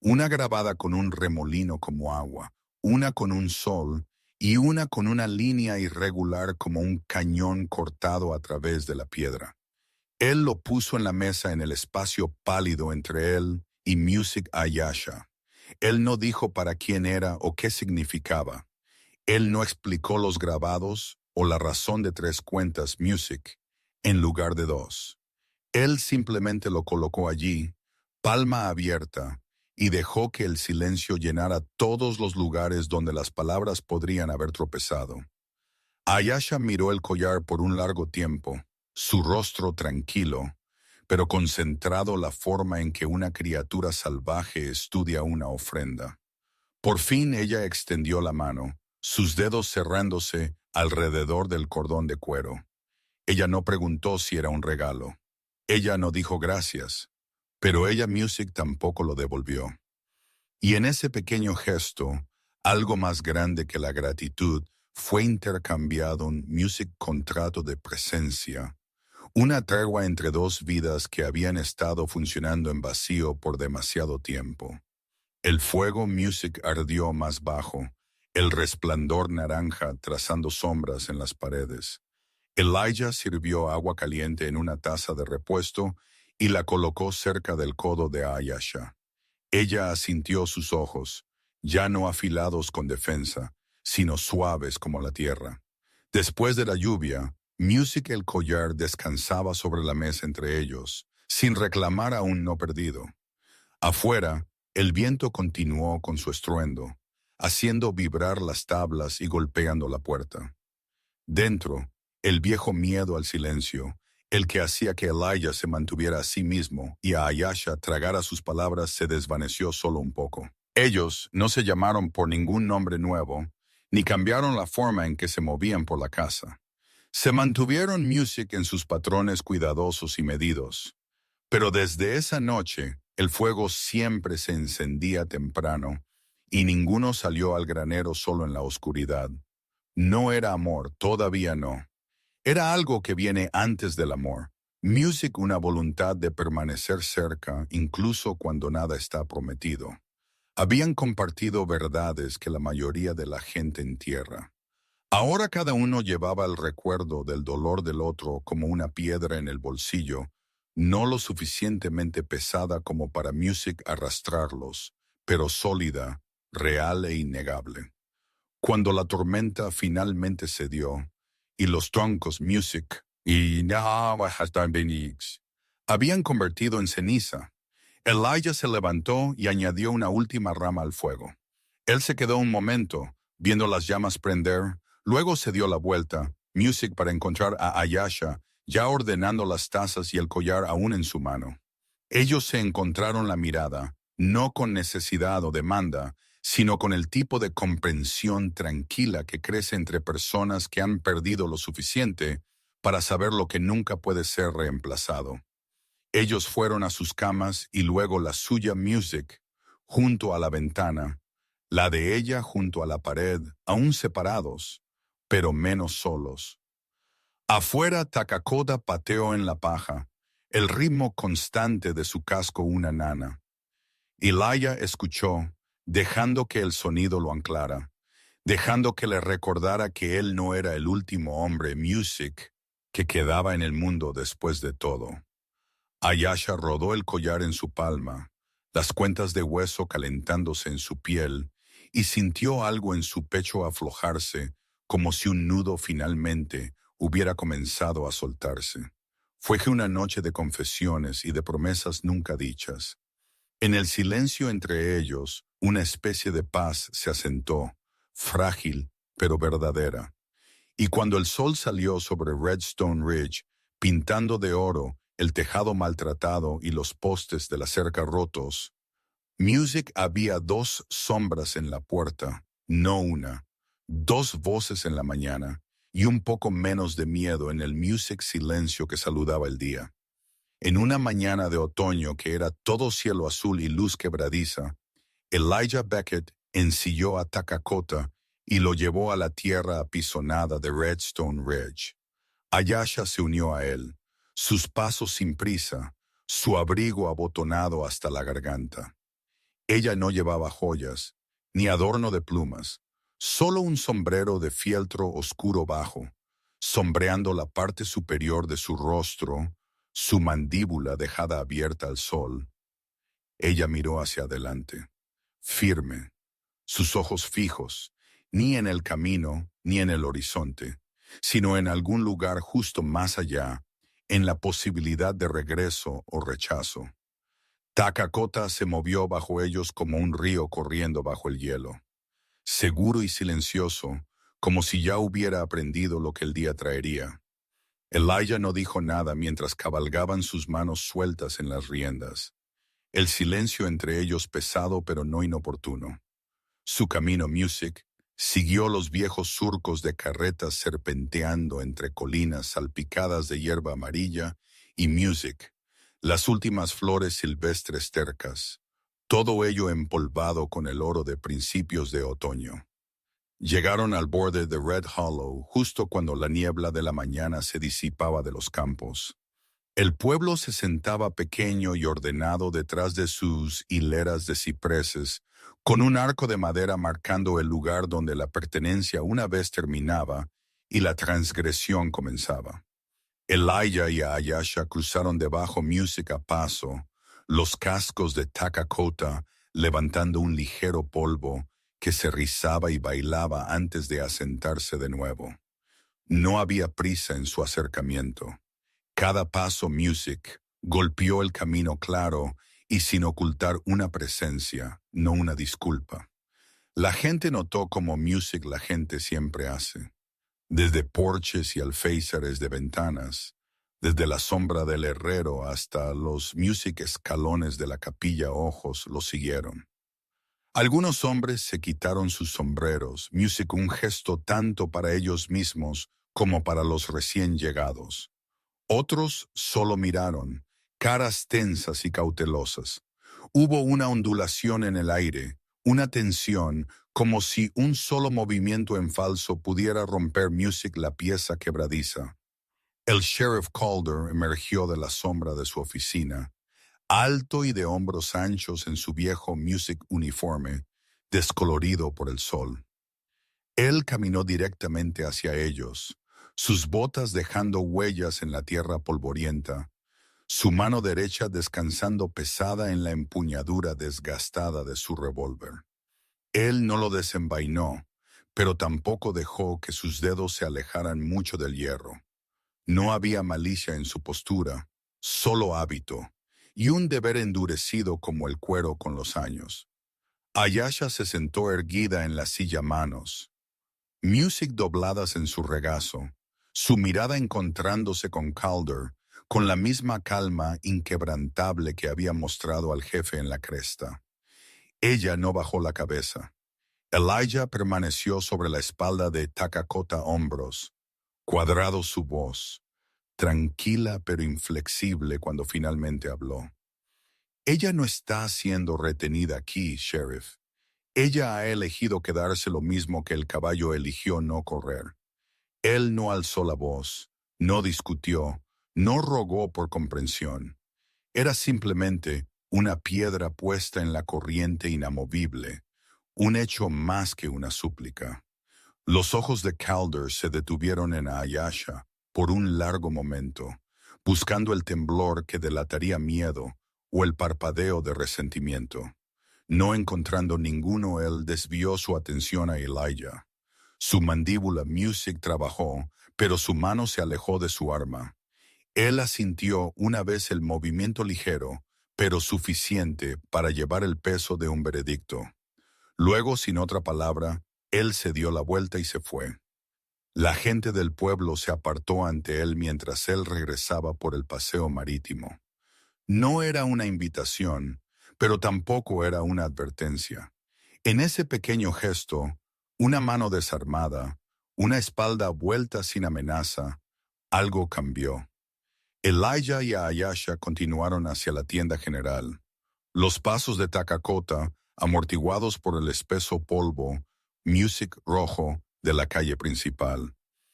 Una grabada con un remolino como agua, una con un sol y una con una línea irregular como un cañón cortado a través de la piedra. Él lo puso en la mesa en el espacio pálido entre él y Music Ayasha. Él no dijo para quién era o qué significaba. Él no explicó los grabados o la razón de 3 cuentas Music en lugar de 2. Él simplemente lo colocó allí, palma abierta, y dejó que el silencio llenara todos los lugares donde las palabras podrían haber tropezado. Ayasha miró el collar por un largo tiempo, su rostro tranquilo, pero concentrado la forma en que una criatura salvaje estudia una ofrenda. Por fin ella extendió la mano, sus dedos cerrándose alrededor del cordón de cuero. Ella no preguntó si era un regalo. Ella no dijo gracias, pero ella Music tampoco lo devolvió. Y en ese pequeño gesto, algo más grande que la gratitud, fue intercambiado un Music contrato de presencia, una tregua entre 2 vidas que habían estado funcionando en vacío por demasiado tiempo. El fuego Music ardió más bajo, el resplandor naranja trazando sombras en las paredes. Elijah sirvió agua caliente en una taza de repuesto y la colocó cerca del codo de Ayasha. Ella asintió, sus ojos, ya no afilados con defensa, sino suaves como la tierra. Después de la lluvia, Music el collar descansaba sobre la mesa entre ellos, sin reclamar aún no perdido. Afuera, el viento continuó con su estruendo, haciendo vibrar las tablas y golpeando la puerta. Dentro, el viejo miedo al silencio, el que hacía que Elijah se mantuviera a sí mismo y a Ayasha tragara sus palabras, se desvaneció solo un poco. Ellos no se llamaron por ningún nombre nuevo, ni cambiaron la forma en que se movían por la casa. Se mantuvieron Music en sus patrones cuidadosos y medidos. Pero desde esa noche, el fuego siempre se encendía temprano, y ninguno salió al granero solo en la oscuridad. No era amor, todavía no. Era algo que viene antes del amor. Music, una voluntad de permanecer cerca, incluso cuando nada está prometido. Habían compartido verdades que la mayoría de la gente entierra. Ahora cada uno llevaba el recuerdo del dolor del otro como una piedra en el bolsillo, no lo suficientemente pesada como para Music arrastrarlos, pero sólida, real e innegable. Cuando la tormenta finalmente cedió, y los troncos Music y habían convertido en ceniza, Elijah se levantó y añadió una última rama al fuego. Él se quedó un momento, viendo las llamas prender, luego se dio la vuelta, Music, para encontrar a Ayasha, ya ordenando las tazas y el collar aún en su mano. Ellos se encontraron la mirada, no con necesidad o demanda, sino con el tipo de comprensión tranquila que crece entre personas que han perdido lo suficiente para saber lo que nunca puede ser reemplazado. Ellos fueron a sus camas y luego la suya Music, junto a la ventana, la de ella junto a la pared, aún separados, pero menos solos. Afuera Takakota pateó en la paja, el ritmo constante de su casco una nana. Elijah escuchó, dejando que el sonido lo anclara, dejando que le recordara que él no era el último hombre Music que quedaba en el mundo después de todo. Ayasha rodó el collar en su palma, las cuentas de hueso calentándose en su piel, y sintió algo en su pecho aflojarse, como si un nudo finalmente hubiera comenzado a soltarse. Fue que una noche de confesiones y de promesas nunca dichas. En el silencio entre ellos, una especie de paz se asentó, frágil pero verdadera. Y cuando el sol salió sobre Redstone Ridge, pintando de oro el tejado maltratado y los postes de la cerca rotos, Music, había dos sombras en la puerta, no una, dos voces en la mañana y un poco menos de miedo en el Music silencio que saludaba el día. En una mañana de otoño que era todo cielo azul y luz quebradiza, Elijah Beckett ensilló a Takakota y lo llevó a la tierra apisonada de Redstone Ridge. Ayasha se unió a él, sus pasos sin prisa, su abrigo abotonado hasta la garganta. Ella no llevaba joyas, ni adorno de plumas, solo un sombrero de fieltro oscuro bajo, sombreando la parte superior de su rostro, su mandíbula dejada abierta al sol. Ella miró hacia adelante, firme, sus ojos fijos, ni en el camino ni en el horizonte, sino en algún lugar justo más allá, en la posibilidad de regreso o rechazo. Takakota se movió bajo ellos como un río corriendo bajo el hielo, seguro y silencioso, como si ya hubiera aprendido lo que el día traería. Elijah no dijo nada mientras cabalgaban sus manos sueltas en las riendas, el silencio entre ellos pesado pero no inoportuno. Su camino Music siguió los viejos surcos de carretas serpenteando entre colinas salpicadas de hierba amarilla y Music, las últimas flores silvestres tercas, todo ello empolvado con el oro de principios de otoño. Llegaron al borde de Red Hollow justo cuando la niebla de la mañana se disipaba de los campos. El pueblo se sentaba pequeño y ordenado detrás de sus hileras de cipreses, con un arco de madera marcando el lugar donde la pertenencia una vez terminaba y la transgresión comenzaba. Elijah y Ayasha cruzaron debajo Music a paso, los cascos de Takakota levantando un ligero polvo que se rizaba y bailaba antes de asentarse de nuevo. No había prisa en su acercamiento. Cada paso Music golpeó el camino claro y sin ocultar una presencia, no una disculpa. La gente notó como Music la gente siempre hace. Desde porches y alféizares de ventanas, desde la sombra del herrero hasta los Music escalones de la capilla ojos lo siguieron. Algunos hombres se quitaron sus sombreros, Music un gesto tanto para ellos mismos como para los recién llegados. Otros solo miraron, caras tensas y cautelosas. Hubo una ondulación en el aire, una tensión, como si un solo movimiento en falso pudiera romper Music la pieza quebradiza. El sheriff Calder emergió de la sombra de su oficina, alto y de hombros anchos en su viejo music uniforme, descolorido por el sol. Él caminó directamente hacia ellos, sus botas dejando huellas en la tierra polvorienta, su mano derecha descansando pesada en la empuñadura desgastada de su revólver. Él no lo desenvainó, pero tampoco dejó que sus dedos se alejaran mucho del hierro. No había malicia en su postura, solo hábito, y un deber endurecido como el cuero con los años. Ayasha se sentó erguida en la silla manos, music dobladas en su regazo, su mirada encontrándose con Calder, con la misma calma inquebrantable que había mostrado al jefe en la cresta. Ella no bajó la cabeza. Elijah permaneció sobre la espalda de Takakota hombros, cuadrado su voz, tranquila pero inflexible cuando finalmente habló. Ella no está siendo retenida aquí, Sheriff. Ella ha elegido quedarse lo mismo que el caballo eligió no correr. Él no alzó la voz, no discutió, no rogó por comprensión. Era simplemente una piedra puesta en la corriente inamovible, un hecho más que una súplica. Los ojos de Calder se detuvieron en Ayasha por un largo momento, buscando el temblor que delataría miedo o el parpadeo de resentimiento. No encontrando ninguno, él desvió su atención a Elijah. Su mandíbula music trabajó, pero su mano se alejó de su arma. Él asintió una vez el movimiento ligero, pero suficiente para llevar el peso de un veredicto. Luego, sin otra palabra, él se dio la vuelta y se fue. La gente del pueblo se apartó ante él mientras él regresaba por el paseo marítimo. No era una invitación, pero tampoco era una advertencia. En ese pequeño gesto, una mano desarmada, una espalda vuelta sin amenaza, algo cambió. Elijah y Ayasha continuaron hacia la tienda general. Los pasos de Takakota, amortiguados por el espeso polvo, music rojo de la calle principal.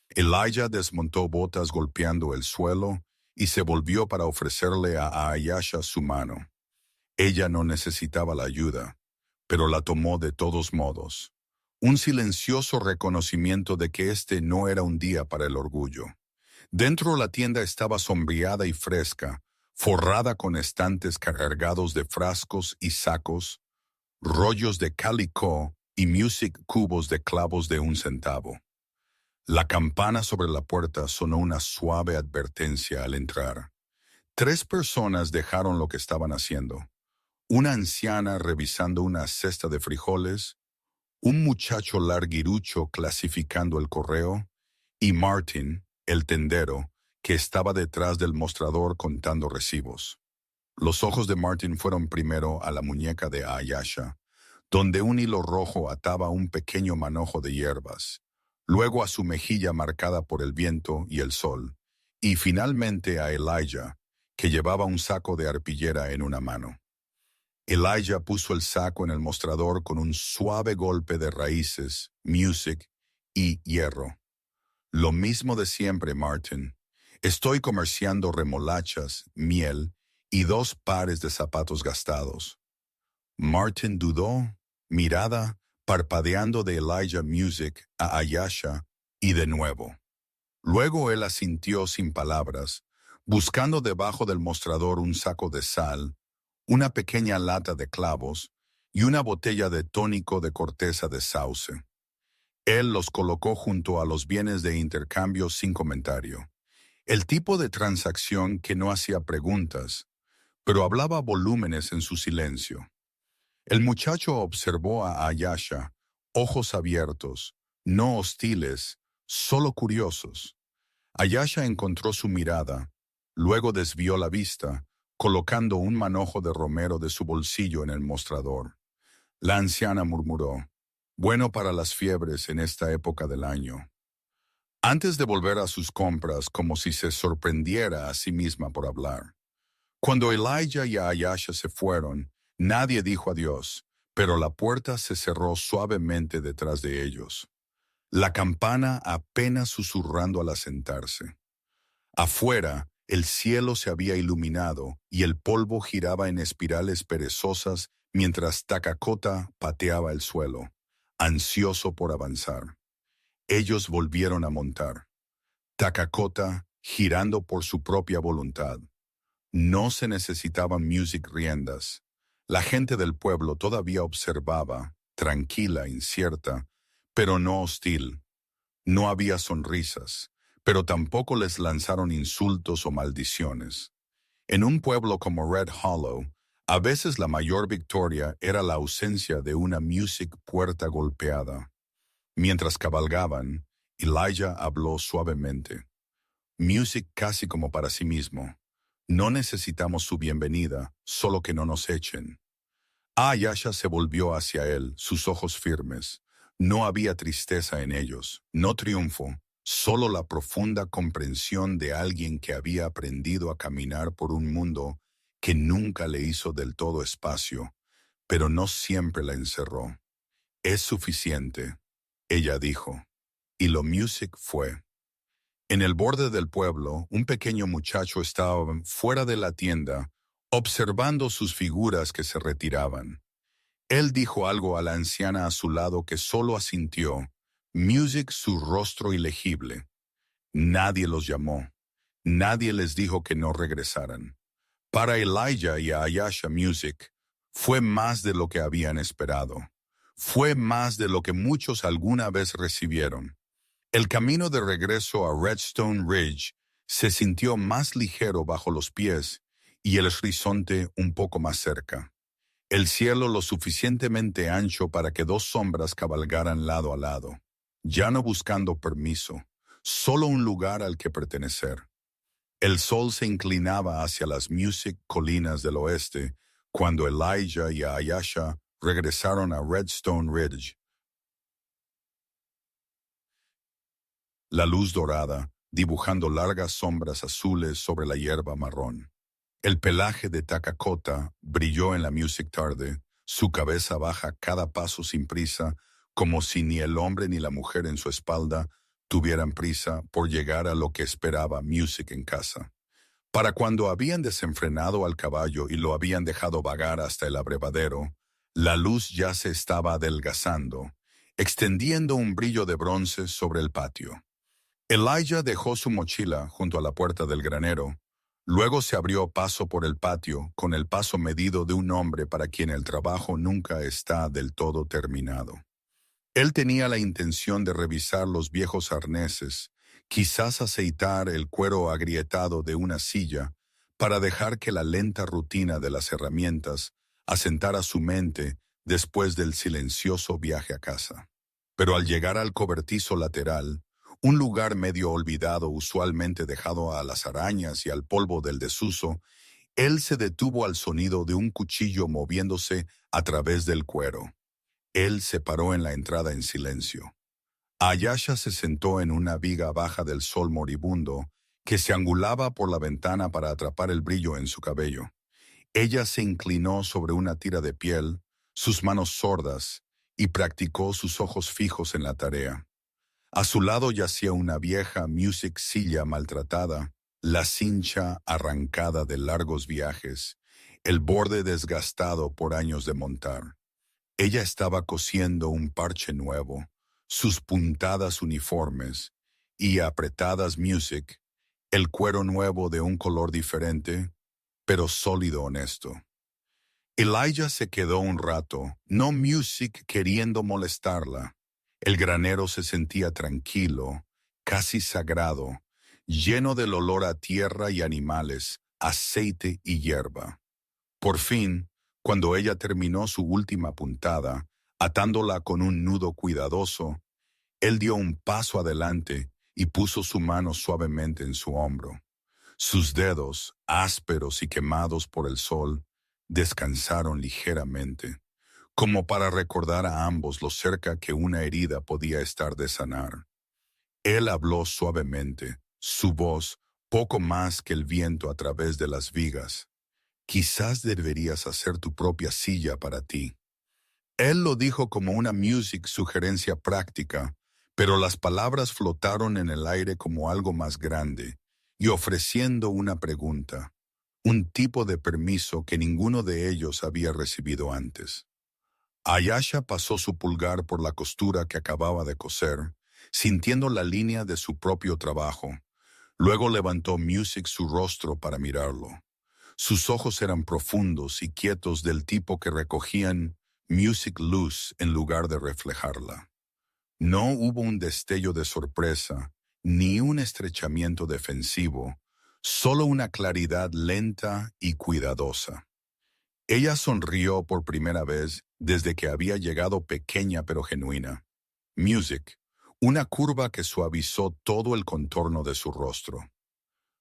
Elijah desmontó botas golpeando el suelo y se volvió para ofrecerle a Ayasha su mano. Ella no necesitaba la ayuda, pero la tomó de todos modos. Un silencioso reconocimiento de que este no era un día para el orgullo. Dentro la tienda estaba sombreada y fresca, forrada con estantes cargados de frascos y sacos, rollos de calicó y music cubos de clavos de 1 centavo. La campana sobre la puerta sonó una suave advertencia al entrar. 3 personas dejaron lo que estaban haciendo. Una anciana revisando una cesta de frijoles, un muchacho larguirucho clasificando el correo, y Martin, el tendero, que estaba detrás del mostrador contando recibos. Los ojos de Martin fueron primero a la muñeca de Ayasha, donde un hilo rojo ataba un pequeño manojo de hierbas, luego a su mejilla marcada por el viento y el sol, y finalmente a Elijah, que llevaba un saco de arpillera en una mano. Elijah puso el saco en el mostrador con un suave golpe de raíces, music y hierro. Lo mismo de siempre, Martin. Estoy comerciando remolachas, miel y 2 pares de zapatos gastados. Martin dudó, mirada parpadeando de Elijah Music a Ayasha y de nuevo. Luego él asintió sin palabras, buscando debajo del mostrador un saco de sal, una pequeña lata de clavos y una botella de tónico de corteza de sauce. Él los colocó junto a los bienes de intercambio sin comentario. El tipo de transacción que no hacía preguntas, pero hablaba volúmenes en su silencio. El muchacho observó a Ayasha, ojos abiertos, no hostiles, solo curiosos. Ayasha encontró su mirada, luego desvió la vista, colocando un manojo de romero de su bolsillo en el mostrador. La anciana murmuró, bueno para las fiebres en esta época del año. Antes de volver a sus compras como si se sorprendiera a sí misma por hablar. Cuando Elijah y Ayasha se fueron, nadie dijo adiós, pero la puerta se cerró suavemente detrás de ellos. La campana apenas susurrando al asentarse. Afuera, el cielo se había iluminado y el polvo giraba en espirales perezosas mientras Takakota pateaba el suelo, ansioso por avanzar. Ellos volvieron a montar. Takakota, girando por su propia voluntad. No se necesitaban music riendas. La gente del pueblo todavía observaba, tranquila, incierta, pero no hostil. No había sonrisas, pero tampoco les lanzaron insultos o maldiciones. En un pueblo como Red Hollow, a veces la mayor victoria era la ausencia de una music puerta golpeada. Mientras cabalgaban, Elijah habló suavemente. Music casi como para sí mismo. No necesitamos su bienvenida, solo que no nos echen. Ayasha se volvió hacia él, sus ojos firmes. No había tristeza en ellos, no triunfo, solo la profunda comprensión de alguien que había aprendido a caminar por un mundo que nunca le hizo del todo espacio, pero no siempre la encerró. Es suficiente, ella dijo, y lo music fue. En el borde del pueblo, un pequeño muchacho estaba fuera de la tienda, observando sus figuras que se retiraban. Él dijo algo a la anciana a su lado que solo asintió. Music su rostro ilegible. Nadie los llamó. Nadie les dijo que no regresaran. Para Elijah y a Ayasha Music, fue más de lo que habían esperado. Fue más de lo que muchos alguna vez recibieron. El camino de regreso a Redstone Ridge se sintió más ligero bajo los pies y el horizonte un poco más cerca. El cielo lo suficientemente ancho para que dos sombras cabalgaran lado a lado, ya no buscando permiso, solo un lugar al que pertenecer. El sol se inclinaba hacia las Music colinas del oeste cuando Elijah y Ayasha regresaron a Redstone Ridge. La luz dorada, dibujando largas sombras azules sobre la hierba marrón. El pelaje de Takakota brilló en la Music tarde, su cabeza baja cada paso sin prisa, como si ni el hombre ni la mujer en su espalda tuvieran prisa por llegar a lo que esperaba Music en casa. Para cuando habían desenfrenado al caballo y lo habían dejado vagar hasta el abrevadero, la luz ya se estaba adelgazando, extendiendo un brillo de bronce sobre el patio. Elijah dejó su mochila junto a la puerta del granero. Luego se abrió paso por el patio con el paso medido de un hombre para quien el trabajo nunca está del todo terminado. Él tenía la intención de revisar los viejos arneses, quizás aceitar el cuero agrietado de una silla, para dejar que la lenta rutina de las herramientas asentara su mente después del silencioso viaje a casa. Pero al llegar al cobertizo lateral, un lugar medio olvidado usualmente dejado a las arañas y al polvo del desuso, él se detuvo al sonido de un cuchillo moviéndose a través del cuero. Él se paró en la entrada en silencio. Ayasha se sentó en una viga baja del sol moribundo que se angulaba por la ventana para atrapar el brillo en su cabello. Ella se inclinó sobre una tira de piel, sus manos sordas, y practicó sus ojos fijos en la tarea. A su lado yacía una vieja music silla maltratada, la cincha arrancada de largos viajes, el borde desgastado por años de montar. Ella estaba cosiendo un parche nuevo, sus puntadas uniformes y apretadas music, el cuero nuevo de un color diferente, pero sólido honesto. Elijah se quedó un rato, no music queriendo molestarla. El granero se sentía tranquilo, casi sagrado, lleno del olor a tierra y animales, aceite y hierba. Por fin, cuando ella terminó su última puntada, atándola con un nudo cuidadoso, él dio un paso adelante y puso su mano suavemente en su hombro. Sus dedos, ásperos y quemados por el sol, descansaron ligeramente, como para recordar a ambos lo cerca que una herida podía estar de sanar. Él habló suavemente, su voz poco más que el viento a través de las vigas. Quizás deberías hacer tu propia silla para ti. Él lo dijo como una music sugerencia práctica, pero las palabras flotaron en el aire como algo más grande, y ofreciendo una pregunta, un tipo de permiso que ninguno de ellos había recibido antes. Ayasha pasó su pulgar por la costura que acababa de coser, sintiendo la línea de su propio trabajo. Luego levantó Music su rostro para mirarlo. Sus ojos eran profundos y quietos del tipo que recogían Music luz en lugar de reflejarla. No hubo un destello de sorpresa, ni un estrechamiento defensivo, solo una claridad lenta y cuidadosa. Ella sonrió por primera vez desde que había llegado pequeña pero genuina. Music, una curva que suavizó todo el contorno de su rostro.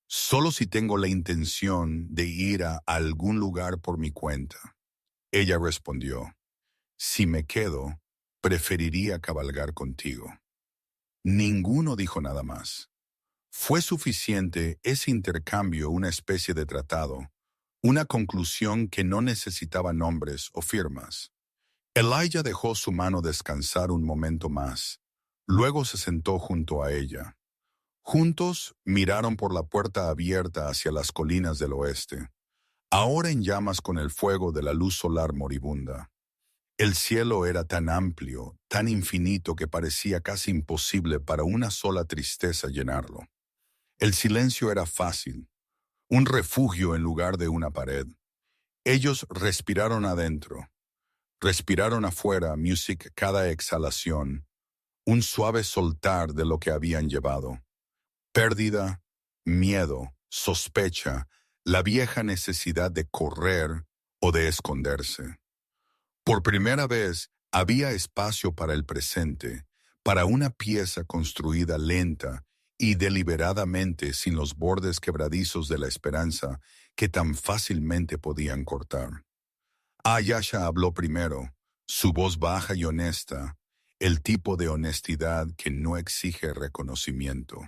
Solo si tengo la intención de ir a algún lugar por mi cuenta. Ella respondió, si me quedo, preferiría cabalgar contigo. Ninguno dijo nada más. Fue suficiente ese intercambio, una especie de tratado, una conclusión que no necesitaba nombres o firmas. Elijah dejó su mano descansar un momento más. Luego se sentó junto a ella. Juntos miraron por la puerta abierta hacia las colinas del oeste, ahora en llamas con el fuego de la luz solar moribunda. El cielo era tan amplio, tan infinito que parecía casi imposible para una sola tristeza llenarlo. El silencio era fácil, un refugio en lugar de una pared. Ellos respiraron adentro, respiraron afuera, Music cada exhalación, un suave soltar de lo que habían llevado. Pérdida, miedo, sospecha, la vieja necesidad de correr o de esconderse. Por primera vez había espacio para el presente, para una pieza construida lenta y deliberadamente sin los bordes quebradizos de la esperanza que tan fácilmente podían cortar. Ayasha habló primero, su voz baja y honesta, el tipo de honestidad que no exige reconocimiento.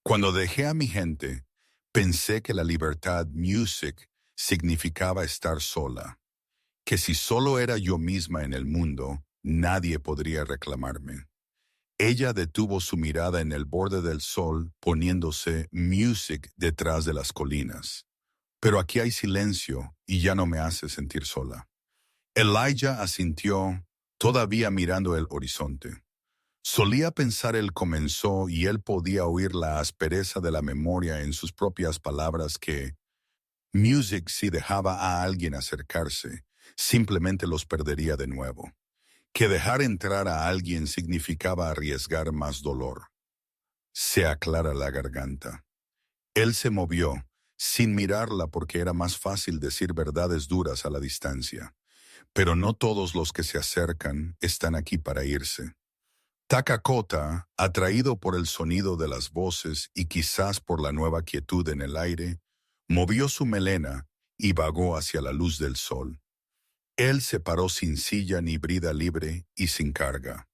Cuando dejé a mi gente, pensé que la libertad Music significaba estar sola, que si solo era yo misma en el mundo, nadie podría reclamarme. Ella detuvo su mirada en el borde del sol, poniéndose Music detrás de las colinas. Pero aquí hay silencio y ya no me hace sentir sola. Elijah asintió, todavía mirando el horizonte. Solía pensar él comenzó y él podía oír la aspereza de la memoria en sus propias palabras que Music si dejaba a alguien acercarse, simplemente los perdería de nuevo. Que dejar entrar a alguien significaba arriesgar más dolor. Se aclara la garganta. Él se movió, sin mirarla porque era más fácil decir verdades duras a la distancia. Pero no todos los que se acercan están aquí para irse. Takakota, atraído por el sonido de las voces y quizás por la nueva quietud en el aire, movió su melena y vagó hacia la luz del sol. Él se paró sin silla ni brida libre y sin carga.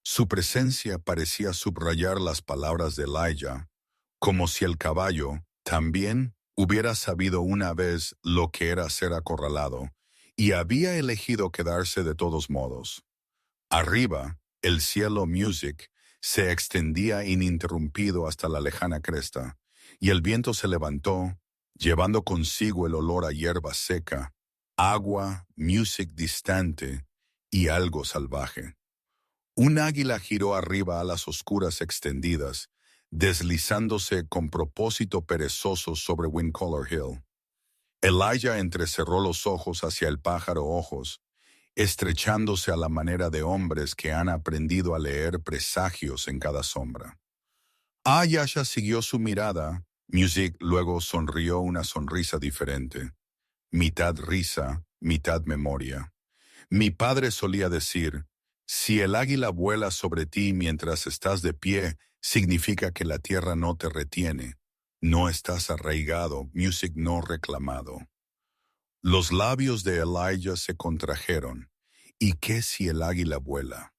Su presencia parecía subrayar las palabras de Elijah, como si el caballo también hubiera sabido una vez lo que era ser acorralado y había elegido quedarse de todos modos. Arriba, el cielo Music se extendía ininterrumpido hasta la lejana cresta, y el viento se levantó, llevando consigo el olor a hierba seca, agua, Music distante y algo salvaje. Un águila giró arriba a las oscuras extendidas, deslizándose con propósito perezoso sobre Windcaller Hill. Elijah entrecerró los ojos hacia el pájaro ojos, estrechándose a la manera de hombres que han aprendido a leer presagios en cada sombra. Ayasha siguió su mirada. Music luego sonrió una sonrisa diferente. Mitad risa, mitad memoria. Mi padre solía decir, si el águila vuela sobre ti mientras estás de pie, significa que la tierra no te retiene. No estás arraigado, Music no reclamado. Los labios de Elijah se contrajeron. ¿Y qué si el águila vuela?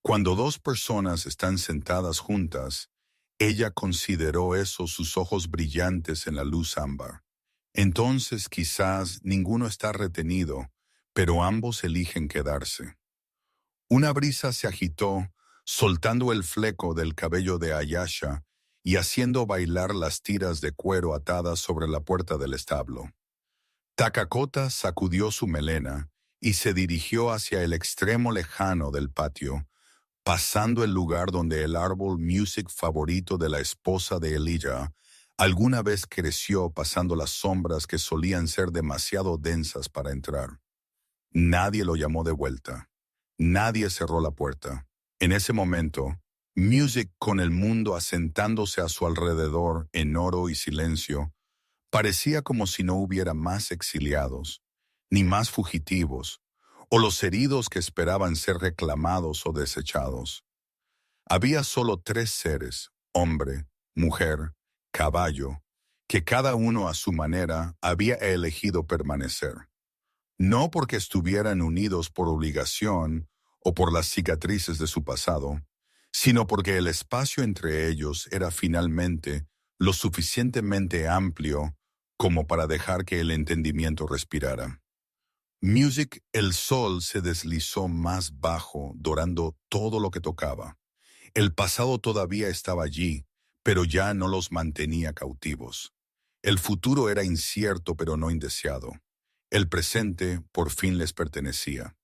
Cuando dos personas están sentadas juntas, ella consideró eso sus ojos brillantes en la luz ámbar. Entonces quizás ninguno está retenido, pero ambos eligen quedarse. Una brisa se agitó, soltando el fleco del cabello de Ayasha, y haciendo bailar las tiras de cuero atadas sobre la puerta del establo. Takakota sacudió su melena y se dirigió hacia el extremo lejano del patio, pasando el lugar donde el árbol music favorito de la esposa de Elijah alguna vez creció, pasando las sombras que solían ser demasiado densas para entrar. Nadie lo llamó de vuelta. Nadie cerró la puerta. En ese momento, Music, con el mundo asentándose a su alrededor en oro y silencio, parecía como si no hubiera más exiliados, ni más fugitivos, o los heridos que esperaban ser reclamados o desechados. Había solo 3 seres, hombre, mujer, caballo, que cada uno a su manera había elegido permanecer. No porque estuvieran unidos por obligación o por las cicatrices de su pasado, sino porque el espacio entre ellos era finalmente lo suficientemente amplio como para dejar que el entendimiento respirara. Music, el sol se deslizó más bajo, dorando todo lo que tocaba. El pasado todavía estaba allí, pero ya no los mantenía cautivos. El futuro era incierto pero no indeseado. El presente por fin les pertenecía.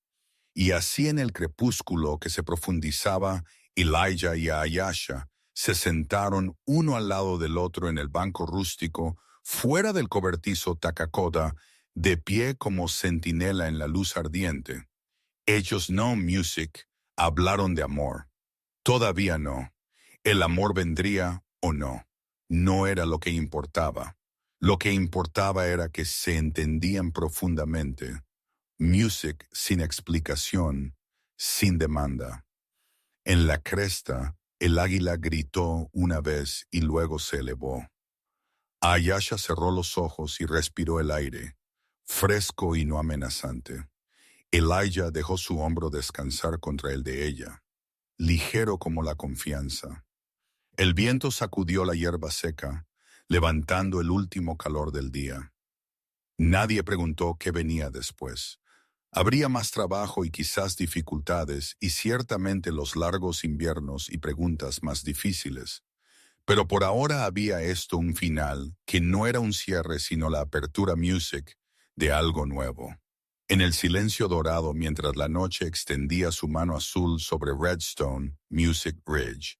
Y así en el crepúsculo que se profundizaba, Elijah y Ayasha se sentaron uno al lado del otro en el banco rústico, fuera del cobertizo Takakota, de pie como centinela en la luz ardiente. Ellos no, Music, hablaron de amor. Todavía no. El amor vendría o no. No era lo que importaba. Lo que importaba era que se entendían profundamente. Music sin explicación, sin demanda. En la cresta, el águila gritó una vez y luego se elevó. Ayasha cerró los ojos y respiró el aire, fresco y no amenazante. Elijah dejó su hombro descansar contra el de ella, ligero como la confianza. El viento sacudió la hierba seca, levantando el último calor del día. Nadie preguntó qué venía después. Habría más trabajo y quizás dificultades, y ciertamente los largos inviernos y preguntas más difíciles. Pero por ahora había esto un final, que no era un cierre sino la apertura Music de algo nuevo. En el silencio dorado mientras la noche extendía su mano azul sobre Redstone, Music Ridge,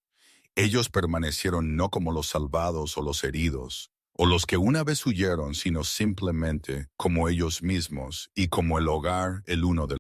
ellos permanecieron no como los salvados o los heridos, o los que una vez huyeron, sino simplemente como ellos mismos y como el hogar el uno del